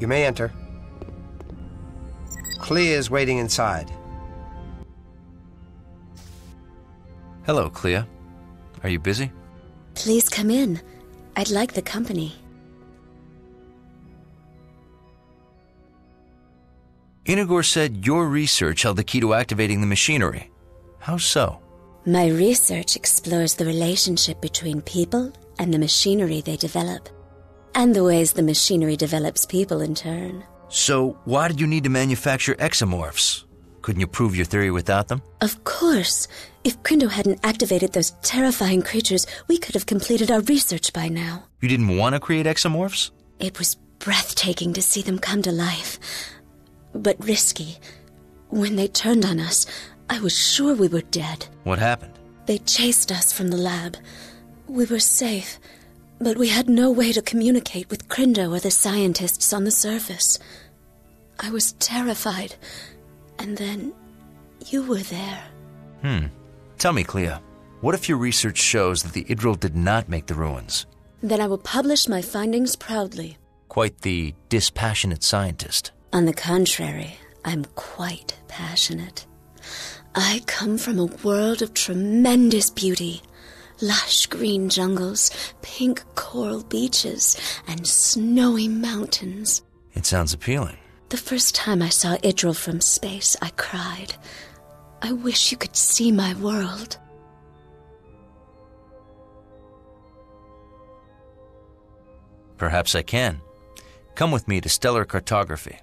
You may enter. Clea is waiting inside. Hello, Clea. Are you busy? Please come in. I'd like the company. Inigor said your research held the key to activating the machinery. How so? My research explores the relationship between people and the machinery they develop, and the ways the machinery develops people in turn. So, why did you need to manufacture exomorphs? Couldn't you prove your theory without them? Of course. If Crindo hadn't activated those terrifying creatures, we could have completed our research by now. You didn't want to create exomorphs? It was breathtaking to see them come to life, but risky. When they turned on us, I was sure we were dead. What happened? They chased us from the lab. We were safe, but we had no way to communicate with Crindo or the scientists on the surface. I was terrified, and then you were there. Tell me, Clea, what if your research shows that the Idril did not make the ruins? Then I will publish my findings proudly. Quite the dispassionate scientist. On the contrary, I'm quite passionate. I come from a world of tremendous beauty. Lush green jungles, pink coral beaches, and snowy mountains. It sounds appealing. The first time I saw Idril from space, I cried. I wish you could see my world. Perhaps I can. Come with me to stellar cartography.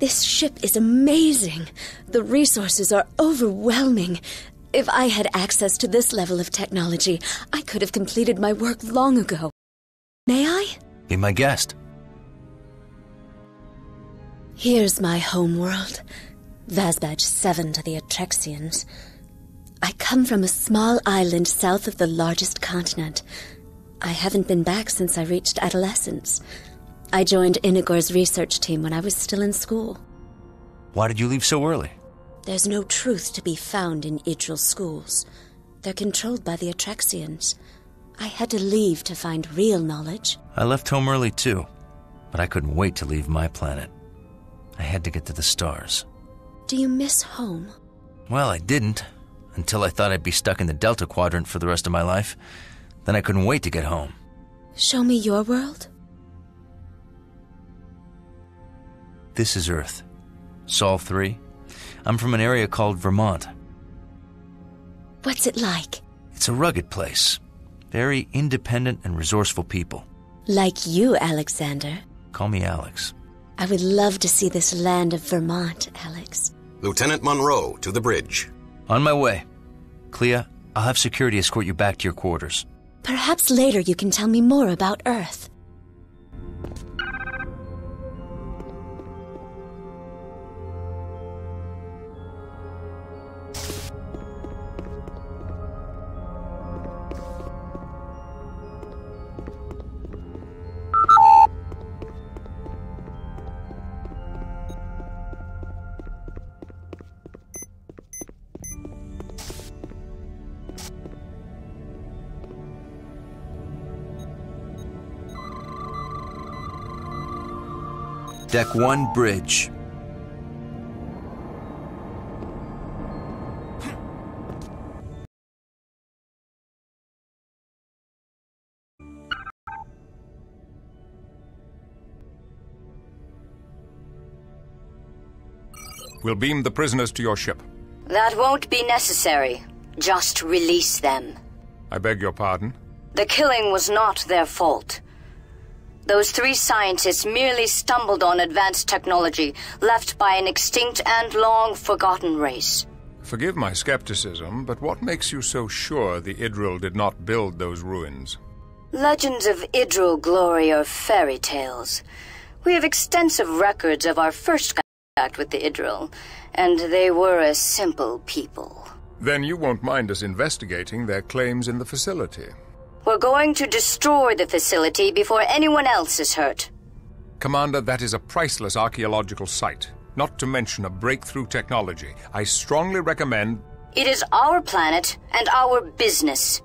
This ship is amazing. The resources are overwhelming. If I had access to this level of technology, I could have completed my work long ago. May I? Be my guest. Here's my home world. Vazbadge 7 to the Atrexians. I come from a small island south of the largest continent. I haven't been back since I reached adolescence. I joined Inigor's research team when I was still in school. Why did you leave so early? There's no truth to be found in Idril schools. They're controlled by the Atrexians. I had to leave to find real knowledge. I left home early too, but I couldn't wait to leave my planet. I had to get to the stars. Do you miss home? Well, I didn't, until I thought I'd be stuck in the Delta Quadrant for the rest of my life. Then I couldn't wait to get home. Show me your world? This is Earth. Sol 3. I'm from an area called Vermont. What's it like? It's a rugged place. Very independent and resourceful people. Like you, Alexander. Call me Alex. I would love to see this land of Vermont, Alex. Lieutenant Monroe to the bridge. On my way. Clea, I'll have security escort you back to your quarters. Perhaps later you can tell me more about Earth. Deck 1, bridge. We'll beam the prisoners to your ship. That won't be necessary. Just release them. I beg your pardon? The killing was not their fault. Those 3 scientists merely stumbled on advanced technology left by an extinct and long-forgotten race. Forgive my skepticism, but what makes you so sure the Idril did not build those ruins? Legends of Idril glory are fairy tales. We have extensive records of our first contact with the Idril, and they were a simple people. Then you won't mind us investigating their claims in the facility. We're going to destroy the facility before anyone else is hurt. Commander, that is a priceless archaeological site, not to mention a breakthrough technology. I strongly recommend... It is our planet and our business.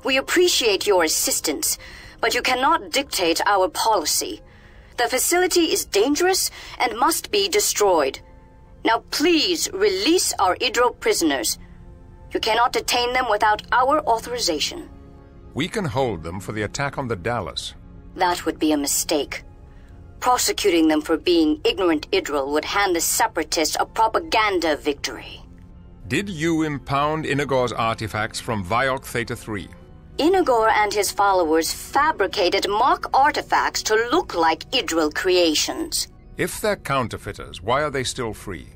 We appreciate your assistance, but you cannot dictate our policy. The facility is dangerous and must be destroyed. Now please release our Idril prisoners. You cannot detain them without our authorization. We can hold them for the attack on the Dallas. That would be a mistake. Prosecuting them for being ignorant Idril would hand the Separatists a propaganda victory. Did you impound Inagor's artifacts from Viok Theta 3? Inagor and his followers fabricated mock artifacts to look like Idril creations. If they're counterfeiters, why are they still free?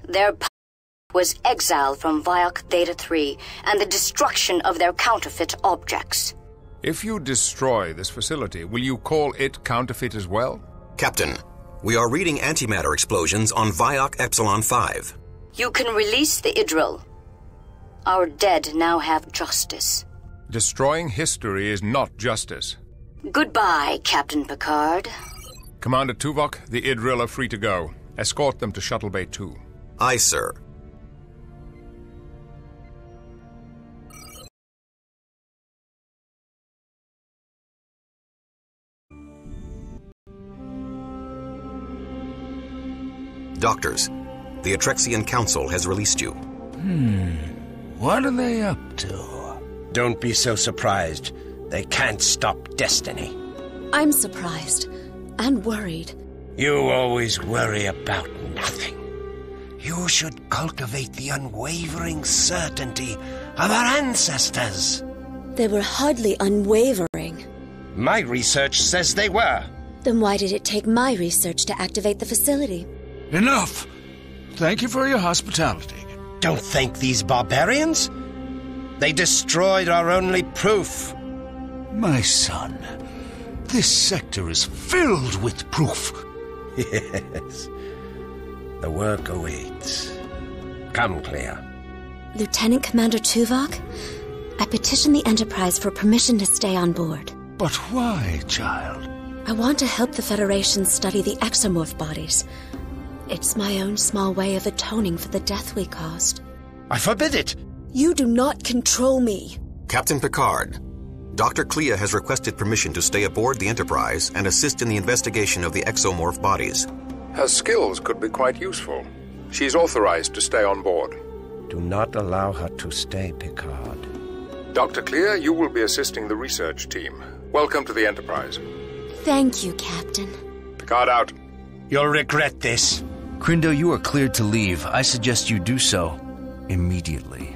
Their was exile from Viok Theta 3 and the destruction of their counterfeit objects. If you destroy this facility, will you call it counterfeit as well? Captain, we are reading antimatter explosions on Viok Epsilon 5. You can release the Idril. Our dead now have justice. Destroying history is not justice. Goodbye, Captain Picard. Commander Tuvok, the Idril are free to go. Escort them to Shuttle Bay 2. Aye, sir. Doctors, the Atrexian Council has released you. What are they up to? Don't be so surprised. They can't stop destiny. I'm surprised and worried. You always worry about nothing. You should cultivate the unwavering certainty of our ancestors. They were hardly unwavering. My research says they were. Then why did it take my research to activate the facility? Enough! Thank you for your hospitality. Don't thank these barbarians. They destroyed our only proof. My son, this sector is filled with proof. Yes. The work awaits. Come, Clea. Lieutenant Commander Tuvok, I petitioned the Enterprise for permission to stay on board. But why, child? I want to help the Federation study the exomorph bodies. It's my own small way of atoning for the death we caused. I forbid it! You do not control me. Captain Picard, Dr. Clea has requested permission to stay aboard the Enterprise and assist in the investigation of the exomorph bodies. Her skills could be quite useful. She's authorized to stay on board. Do not allow her to stay, Picard. Dr. Clea, you will be assisting the research team. Welcome to the Enterprise. Thank you, Captain. Picard out. You'll regret this. Crindo, you are cleared to leave. I suggest you do so immediately.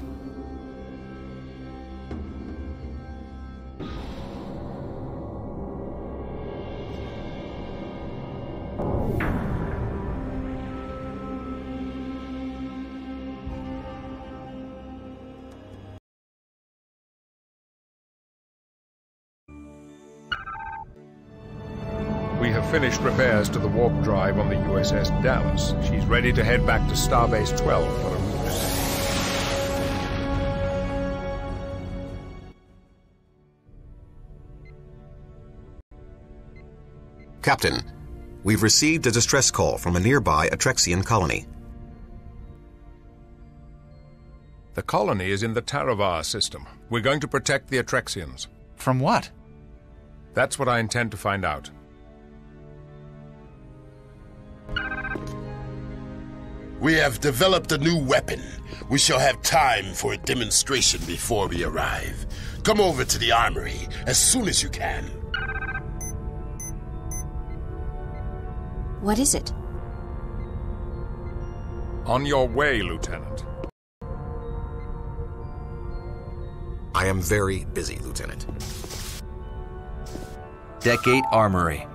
We have finished repairs to the warp drive on the USS Dallas. She's ready to head back to Starbase 12 for a revisit. Captain, we've received a distress call from a nearby Atrexian colony. The colony is in the Taravar system. We're going to protect the Atrexians. From what? That's what I intend to find out. We have developed a new weapon. We shall have time for a demonstration before we arrive. Come over to the armory as soon as you can. What is it? On your way, Lieutenant. I am very busy, Lieutenant. Deck 8 Armory.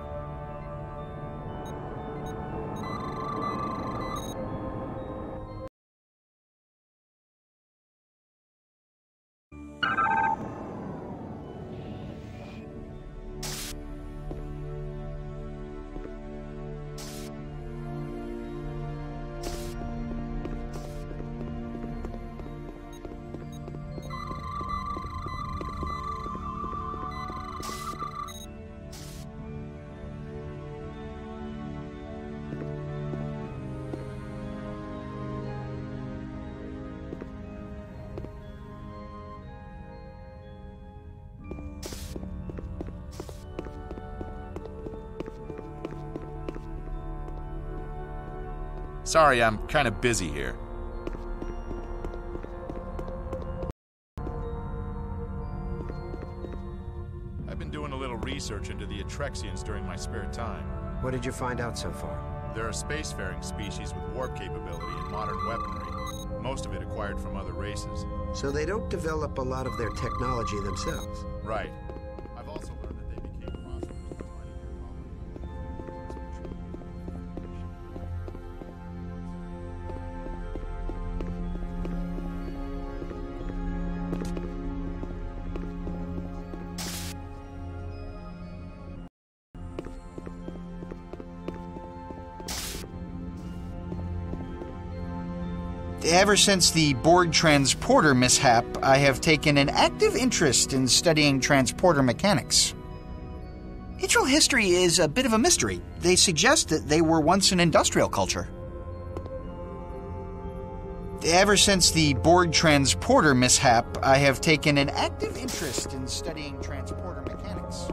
Sorry, I'm kind of busy here. I've been doing a little research into the Atrexians during my spare time. What did you find out so far? They're a spacefaring species with warp capability and modern weaponry, most of it acquired from other races. So they don't develop a lot of their technology themselves? Right. I've also learned that they became prosperous by mining their Ever since the Borg transporter mishap, I have taken an active interest in studying transporter mechanics. Idril history is a bit of a mystery. They suggest that they were once an industrial culture. Ever since the Borg transporter mishap, I have taken an active interest in studying transporter mechanics.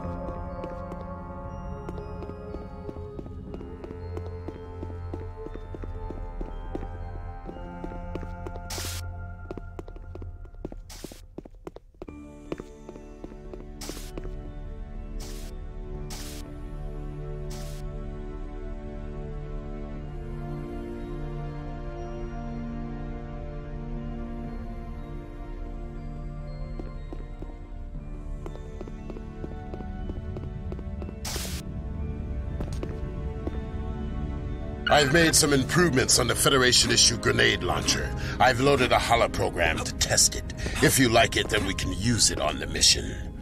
I've made some improvements on the Federation-issue grenade launcher. I've loaded a holoprogram to test it. If you like it, then we can use it on the mission.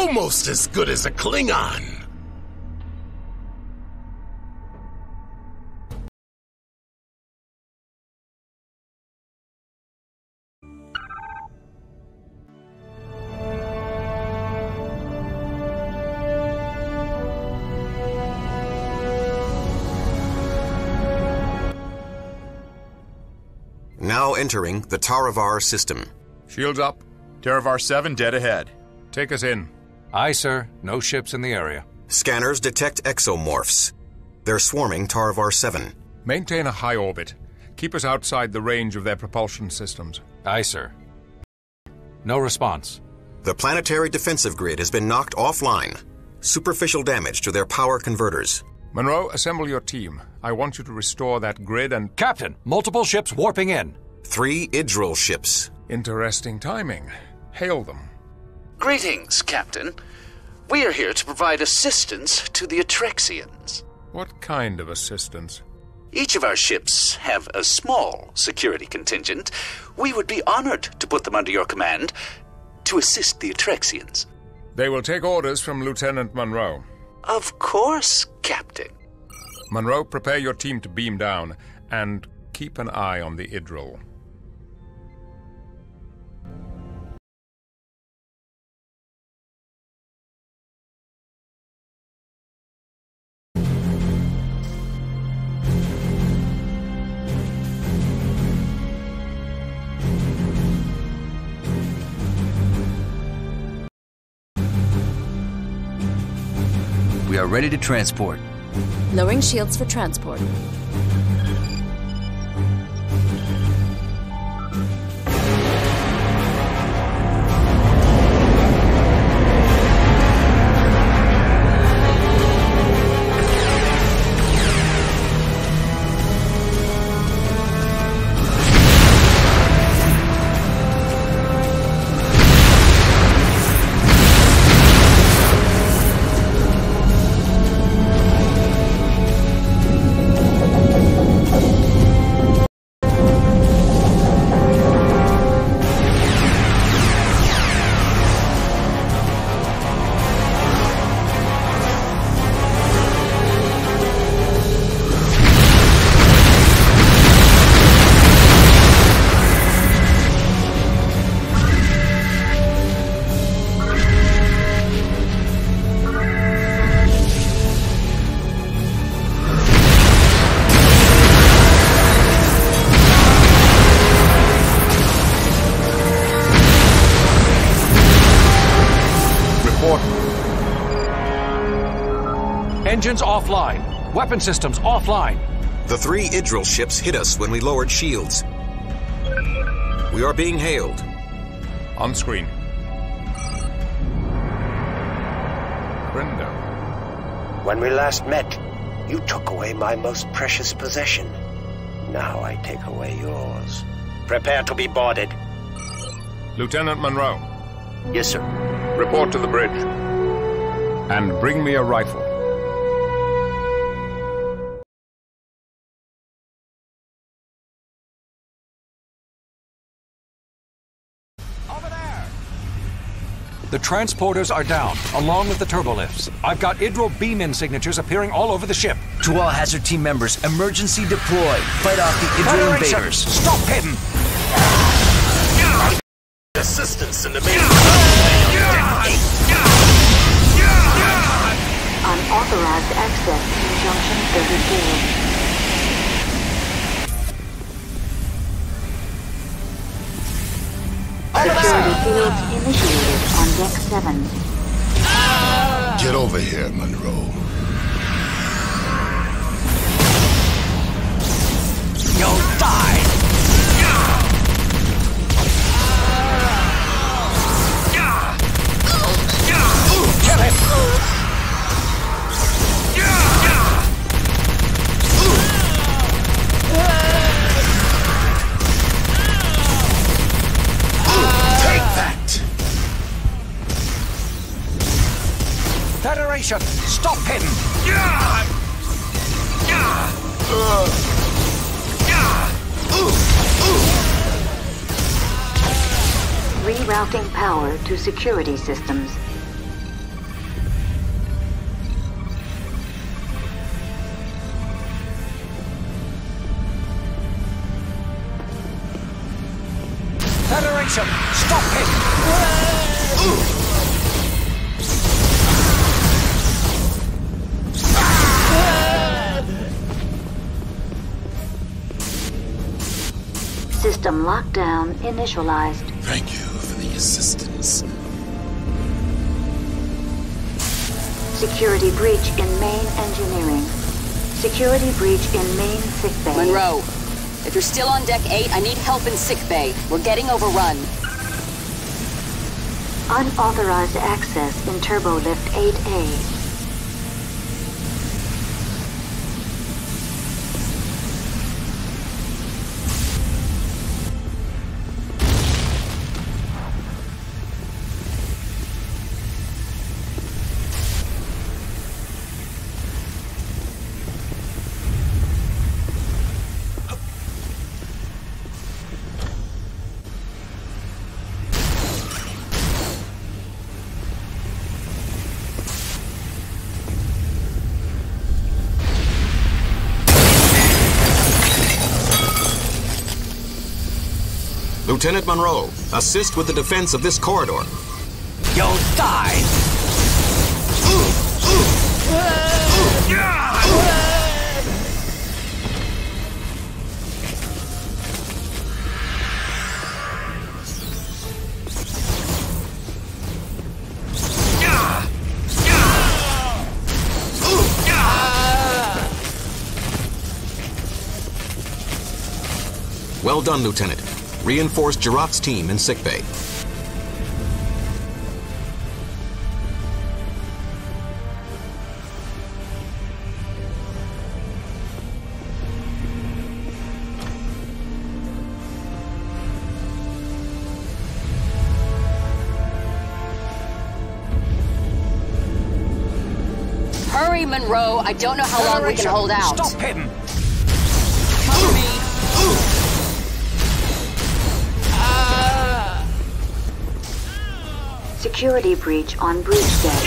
almost as good as a Klingon. Now entering the Taravar system. Shields up. Taravar 7 dead ahead. Take us in. Aye, sir. No ships in the area. Scanners detect exomorphs. They're swarming Taravar 7. Maintain a high orbit. Keep us outside the range of their propulsion systems. Aye, sir. No response. The planetary defensive grid has been knocked offline. Superficial damage to their power converters. Monroe, assemble your team. I want you to restore that grid and... Captain, multiple ships warping in. 3 Idril ships. Interesting timing. Hail them. Greetings, Captain. We are here to provide assistance to the Atrexians. What kind of assistance? Each of our ships have a small security contingent. We would be honored to put them under your command to assist the Atrexians. They will take orders from Lieutenant Monroe. Of course, Captain. Monroe, prepare your team to beam down, and keep an eye on the Idril. We are ready to transport. Lowering shields for transport. Engines offline. Weapon systems offline. The 3 Idril ships hit us when we lowered shields. We are being hailed. On screen. Brenda. When we last met, you took away my most precious possession. Now I take away yours. Prepare to be boarded. Lieutenant Monroe. Yes, sir. Report to the bridge. And bring me a rifle. The transporters are down, along with the turbolifts. I've got Idril beam-in signatures appearing all over the ship. To all Hazard team members, emergency deploy. Fight off the Idril invaders. Stop him! Assistance in the main. Unauthorized access to Junction 34. Security fields initiated on Deck 7. Get over here, Monroe. You'll die! Kill him! Federation, stop him! Rerouting power to security systems. Federation, stop him! System lockdown initialized. Thank you for the assistance. Security breach in main engineering. Security breach in main sickbay. Monroe, if you're still on Deck 8, I need help in sickbay. We're getting overrun. Unauthorized access in Turbolift 8A. Lieutenant Monroe, assist with the defense of this corridor. You'll die! Well done, Lieutenant. Reinforce Girat's team in sickbay. Hurry, Monroe. I don't know how long we can hold out. Stop him! Cover me. Security breach on breach deck.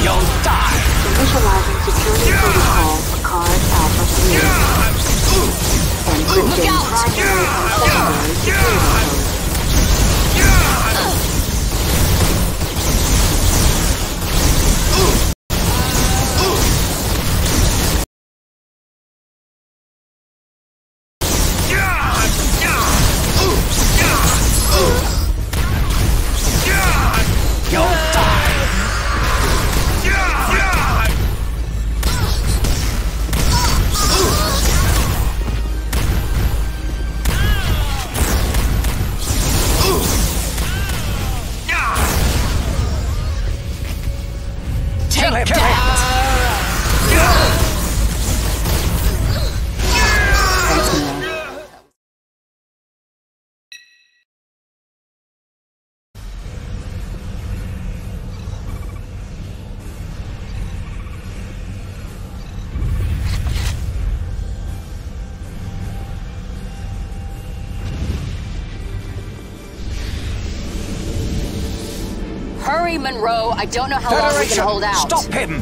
You'll die! Initializing security protocol Picard Alpha 3. Encrypting primary and secondary security codes. Hurry, Monroe. I don't know how long we can hold out. Stop him!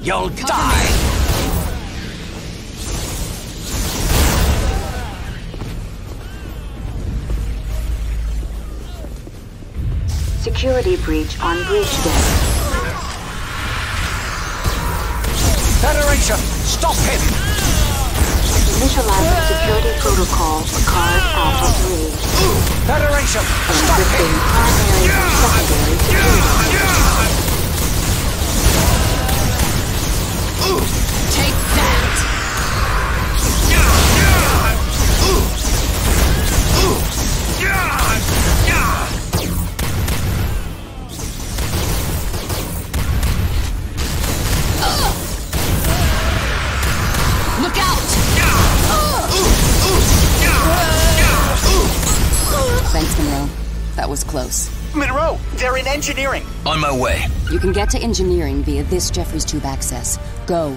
You'll die! Security breach on breach deck. Federation, stop him! Initializing security protocol Picard Alpha 3. Federation, stop him! Primary and secondary security codes. Take that! Look out! Thanks, Monroe. That was close. Monroe, they're in engineering. On my way. You can get to engineering via this Jeffries tube access. Go.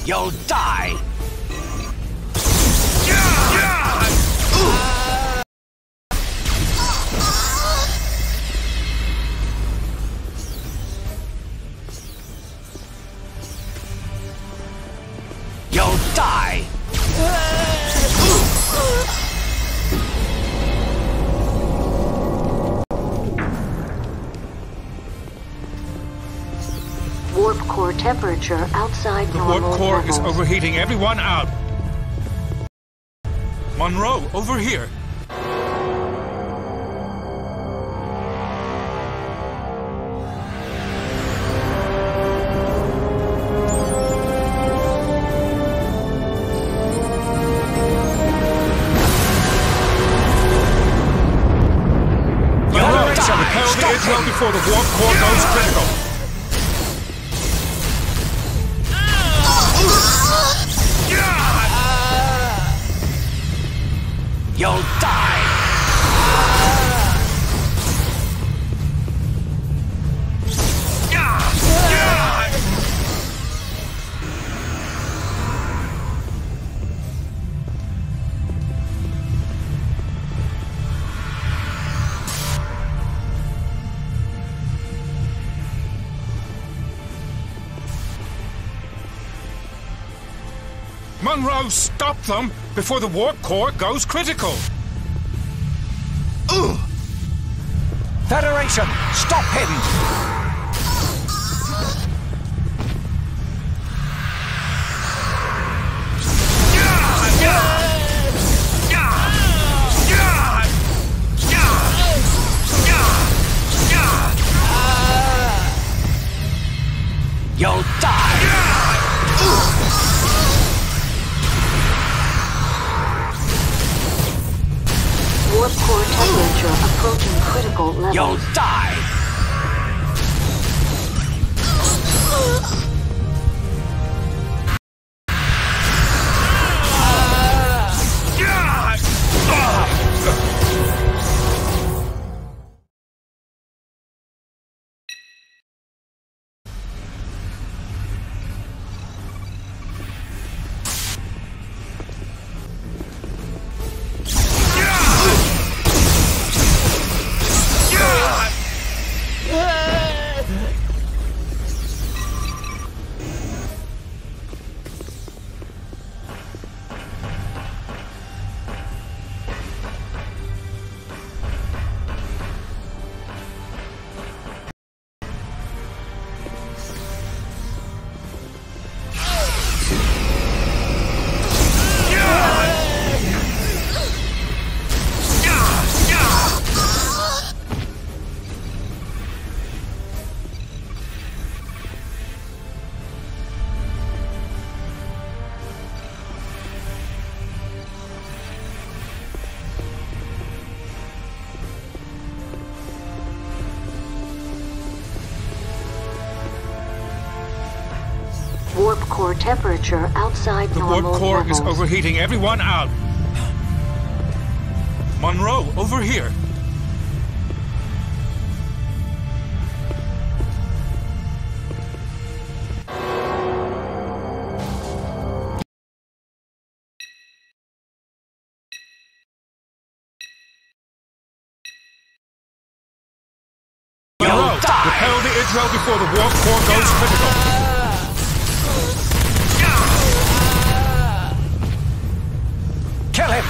You'll die! You'll die! Warp core temperature outside The normal warp core levels. is overheating. Everyone out. Monroe, over here. Repel the Idril before the warp core goes critical. You'll die! Monroe, stop them before the warp core goes critical. Federation, stop him! You'll die! Warp core temperature approaching critical levels. You'll die! Warp core temperature outside The normal warp core levels. is overheating. Everyone out. Monroe, over here. Monroe, repel the Idril before the warp core goes critical. Kill him!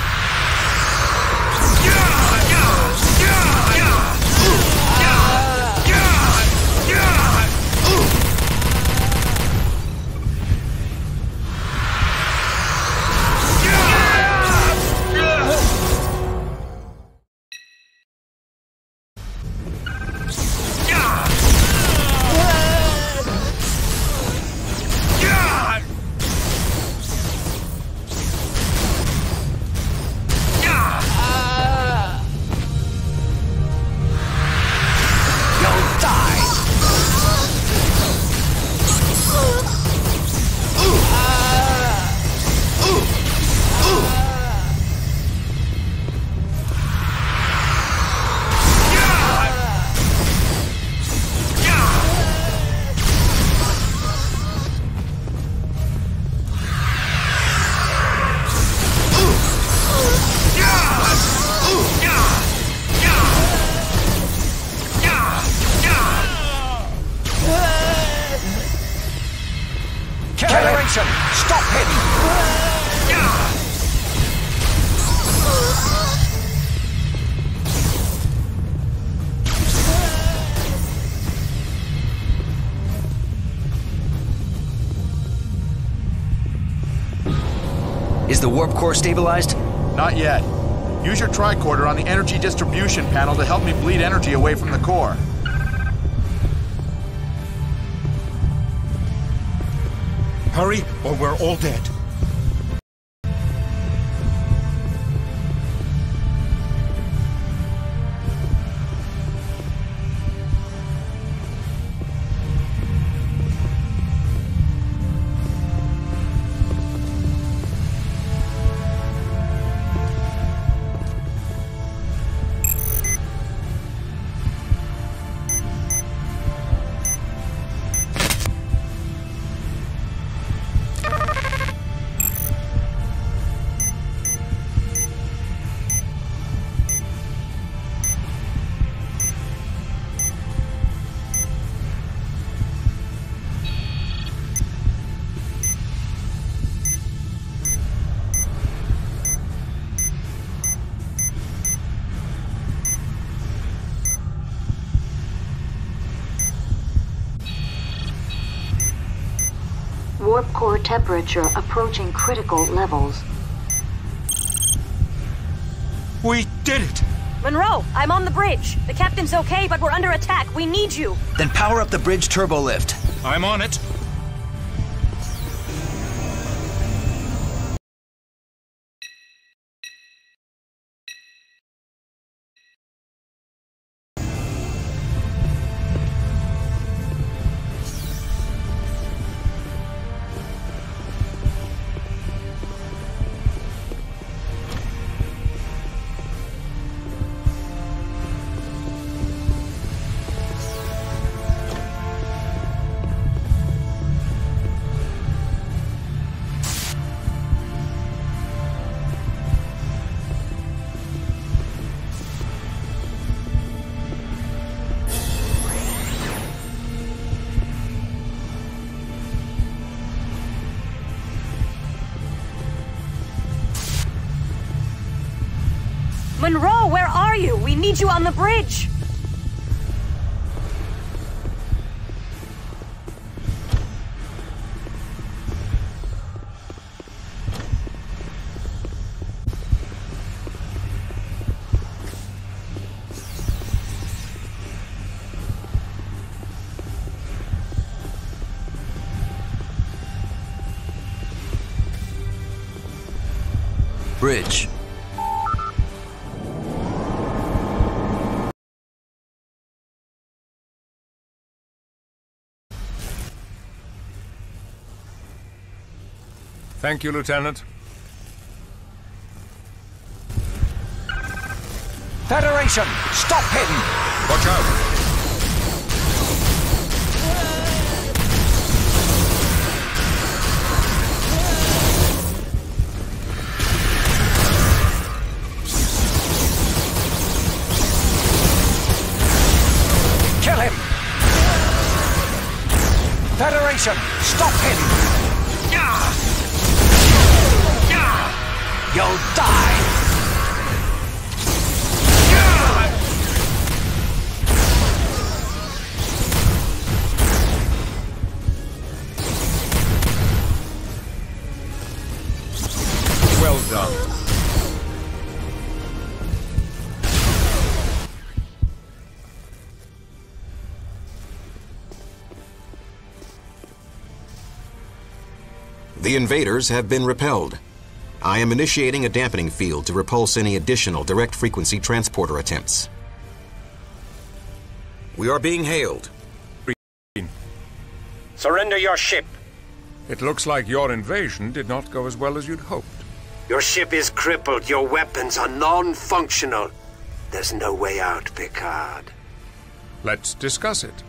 Federation! Stop him! Is the warp core stabilized? Not yet. Use your tricorder on the energy distribution panel to help me bleed energy away from the core. Hurry, or we're all dead. Warp core temperature approaching critical levels. We did it! Monroe, I'm on the bridge. The captain's okay, but we're under attack. We need you. Then power up the bridge turbo lift. I'm on it. Monroe, where are you? We need you on the bridge. Bridge. Thank you, Lieutenant. Federation! Stop him! Watch out! Kill him! Federation! Stop him! You'll die! Well done. The invaders have been repelled. I am initiating a dampening field to repulse any additional direct frequency transporter attempts. We are being hailed. Surrender your ship. It looks like your invasion did not go as well as you'd hoped. Your ship is crippled. Your weapons are non-functional. There's no way out, Picard. Let's discuss it.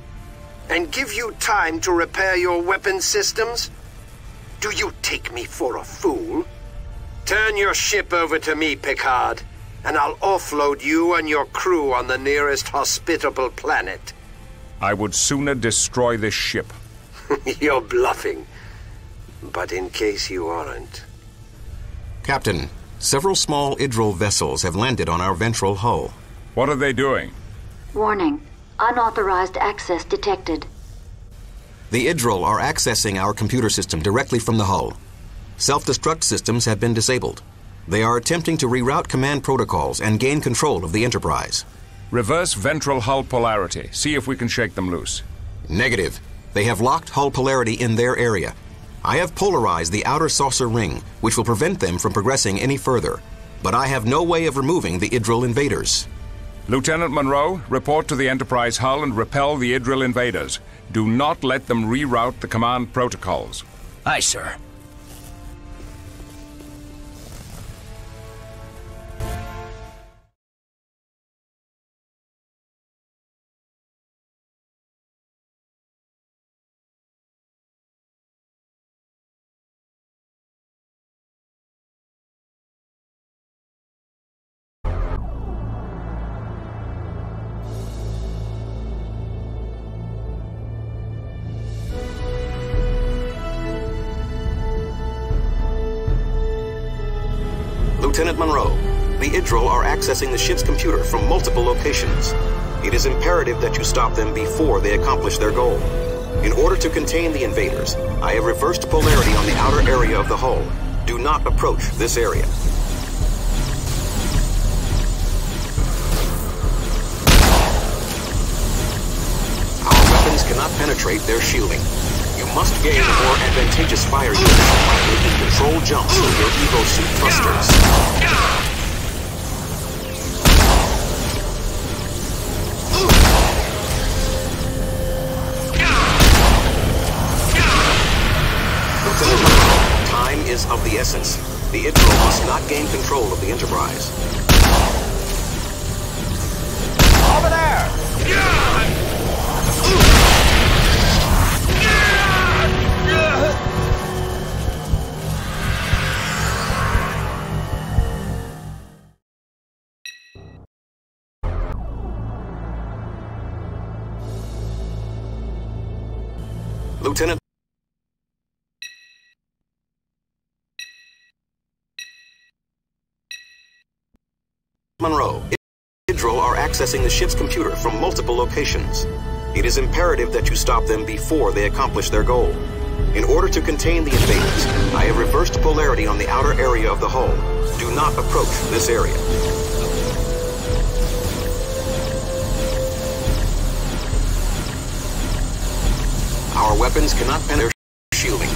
And give you time to repair your weapon systems? Do you take me for a fool? Turn your ship over to me, Picard, and I'll offload you and your crew on the nearest hospitable planet. I would sooner destroy this ship. You're bluffing. But in case you aren't... Captain, several small Idril vessels have landed on our ventral hull. What are they doing? Warning. Unauthorized access detected. The Idril are accessing our computer system directly from the hull. Self-destruct systems have been disabled. They are attempting to reroute command protocols and gain control of the Enterprise. Reverse ventral hull polarity. See if we can shake them loose. Negative. They have locked hull polarity in their area. I have polarized the outer saucer ring, which will prevent them from progressing any further. But I have no way of removing the Idril invaders. Lieutenant Monroe, report to the Enterprise hull and repel the Idril invaders. Do not let them reroute the command protocols. Aye, sir. Lieutenant Monroe, the Idril are accessing the ship's computer from multiple locations. It is imperative that you stop them before they accomplish their goal. In order to contain the invaders, I have reversed polarity on the outer area of the hull. Do not approach this area. Our weapons cannot penetrate their shielding. You must gain a more advantageous fire unit by making control jumps with your Evo suit thrusters. Lieutenant Monroe, time is of the essence. The Idril must not gain control of the Enterprise. Over there! Lieutenant Monroe, Idril are accessing the ship's computer from multiple locations. It is imperative that you stop them before they accomplish their goal. In order to contain the invaders, I have reversed polarity on the outer area of the hull. Do not approach this area. Our weapons cannot penetrate shielding.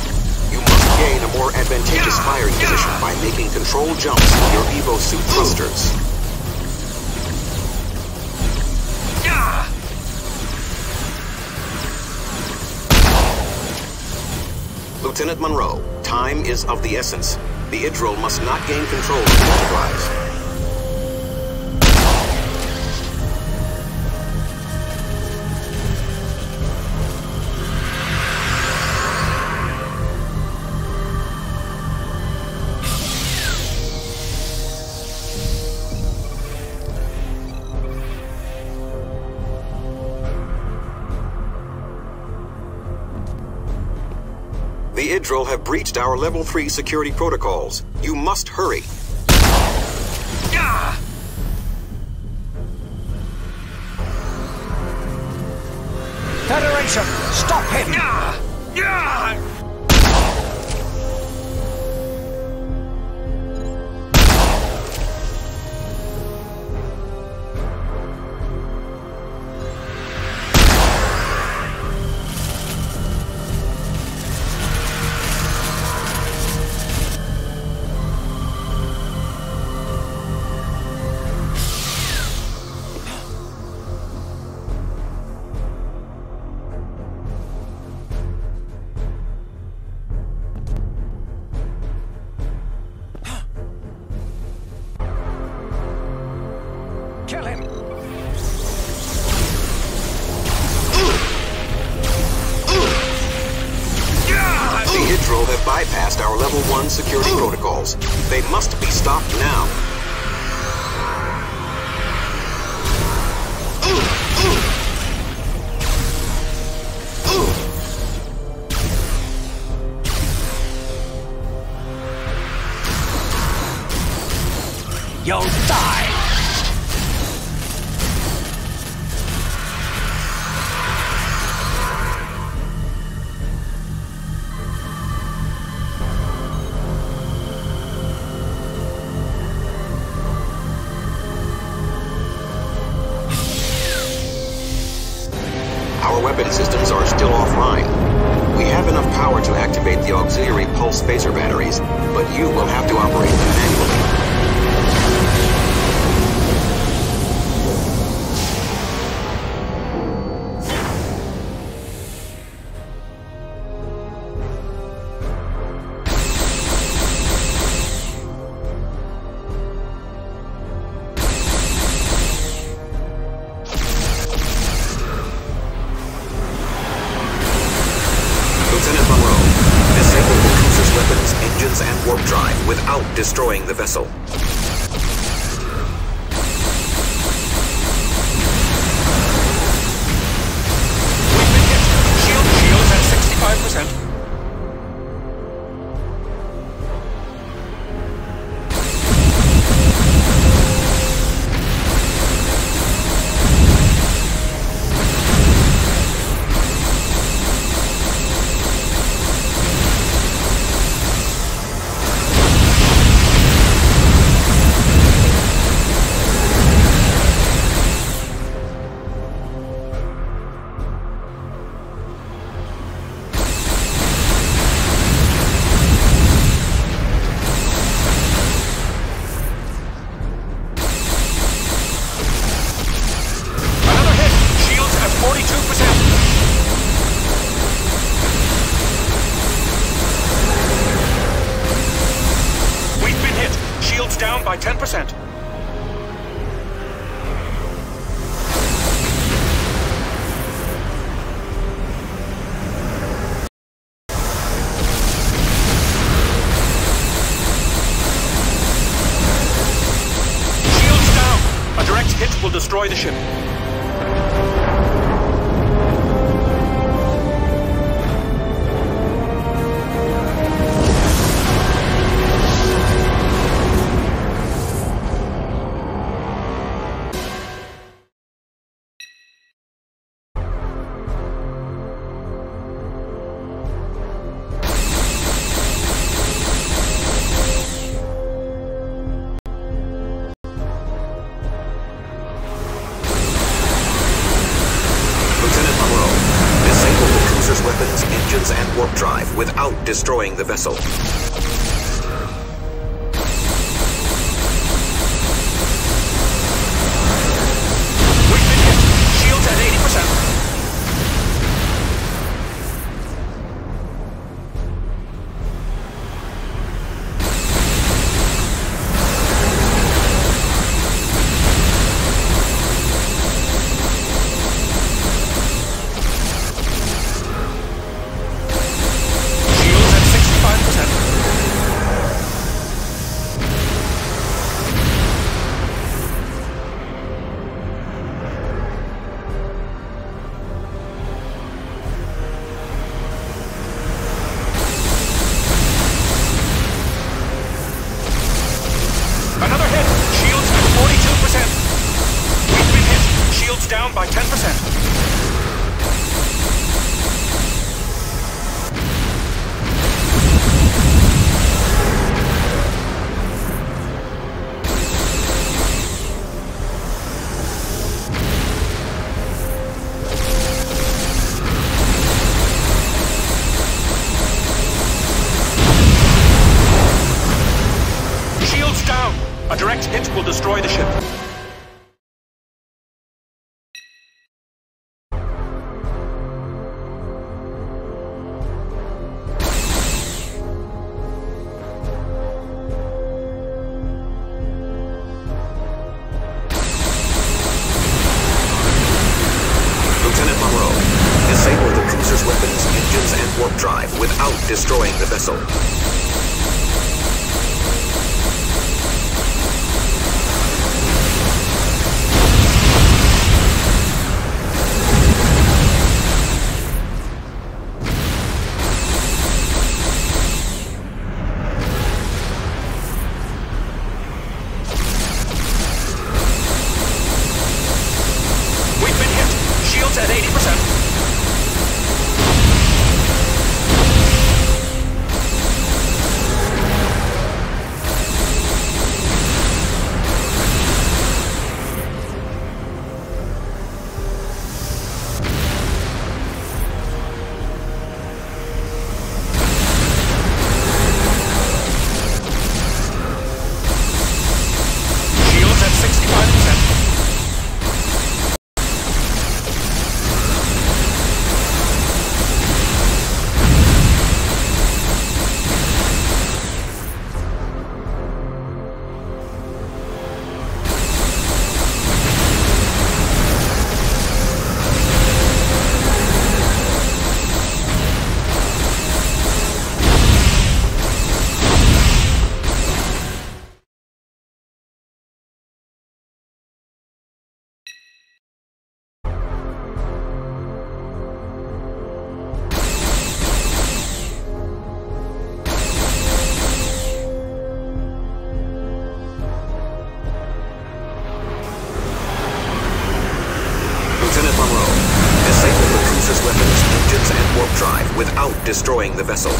You must gain a more advantageous firing position by making controlled jumps with your Evo suit thrusters. Lieutenant Monroe, time is of the essence. The Idril must not gain control of the Enterprise. The Idril have breached our Level 3 security protocols. You must hurry. Federation, stop him! Kill him! The Idril have bypassed our Level 1 security protocols. They must be stopped now. You'll die! Our weapon systems are still offline. We have enough power to activate the auxiliary pulse spacer batteries, but you will have to operate them manually. Destroying the vessel. We've been hit. Shields at 65%. Down by 10%. Shields down. A direct hit will destroy the ship. Weapons, engines, and warp drive without destroying the vessel. We've been hit. Shields at 80%. Another hit. Shields at 42%. We've been hit. Shields down by 10%. Down! A direct hit will destroy the ship. Lieutenant Monroe, disable the cruiser's weapons, engines, and warp drive without destroying the vessel. destroying the vessel.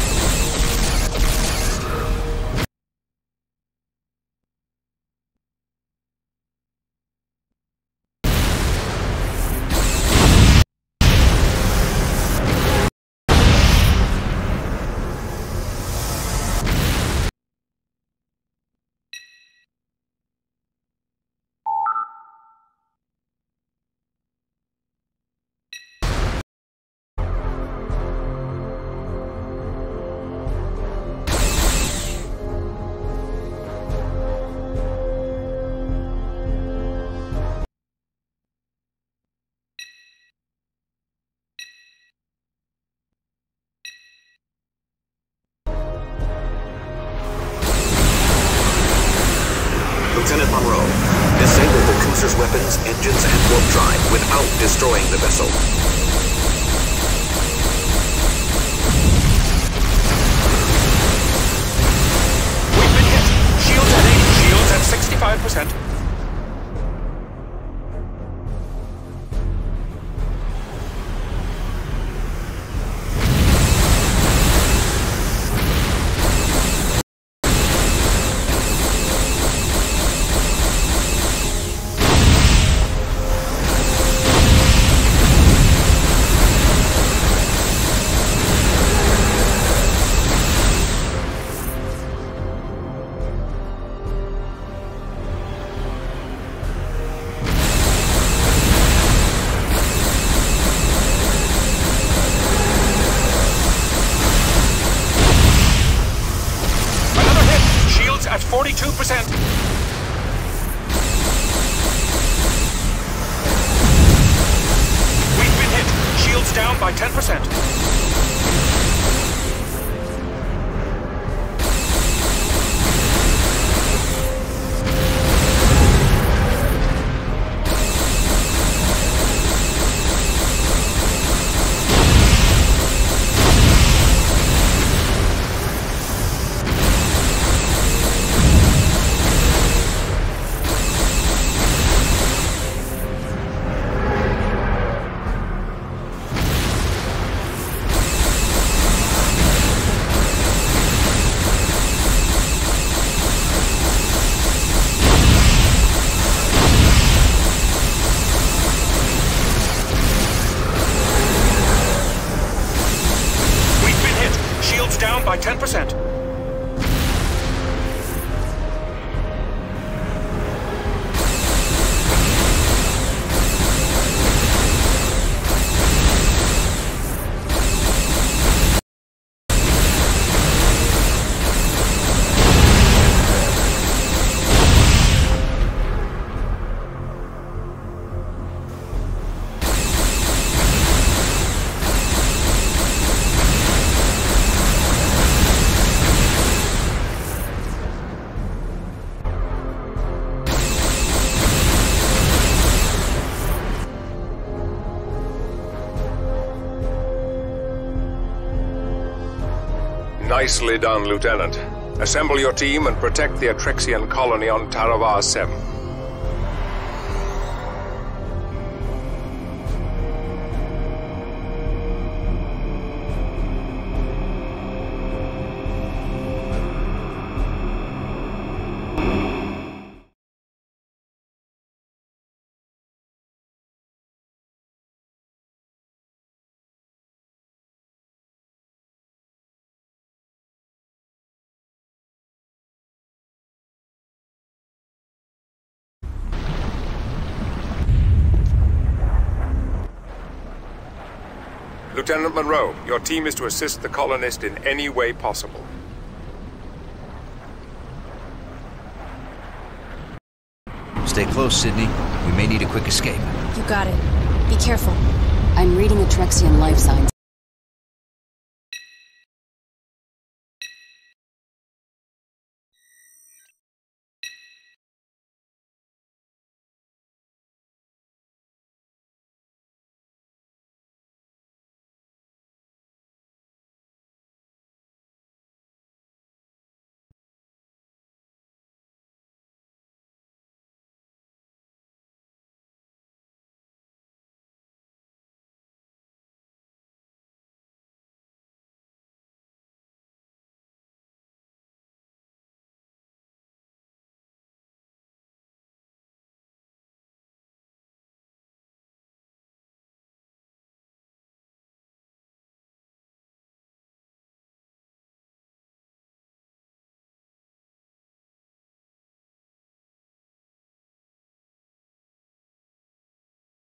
Lieutenant Monroe, disable the cruiser's weapons, engines, and warp drive without destroying the vessel. We've been hit. Shields at 80, shields at 65%. At 42%. We've been hit. Shields down by 10%. Down by 10%. Nicely done, Lieutenant. Assemble your team and protect the Atrexian colony on Taravar 7. Lieutenant Monroe, your team is to assist the colonist in any way possible. Stay close, Sydney. We may need a quick escape. You got it. Be careful. I'm reading Atrexian life signs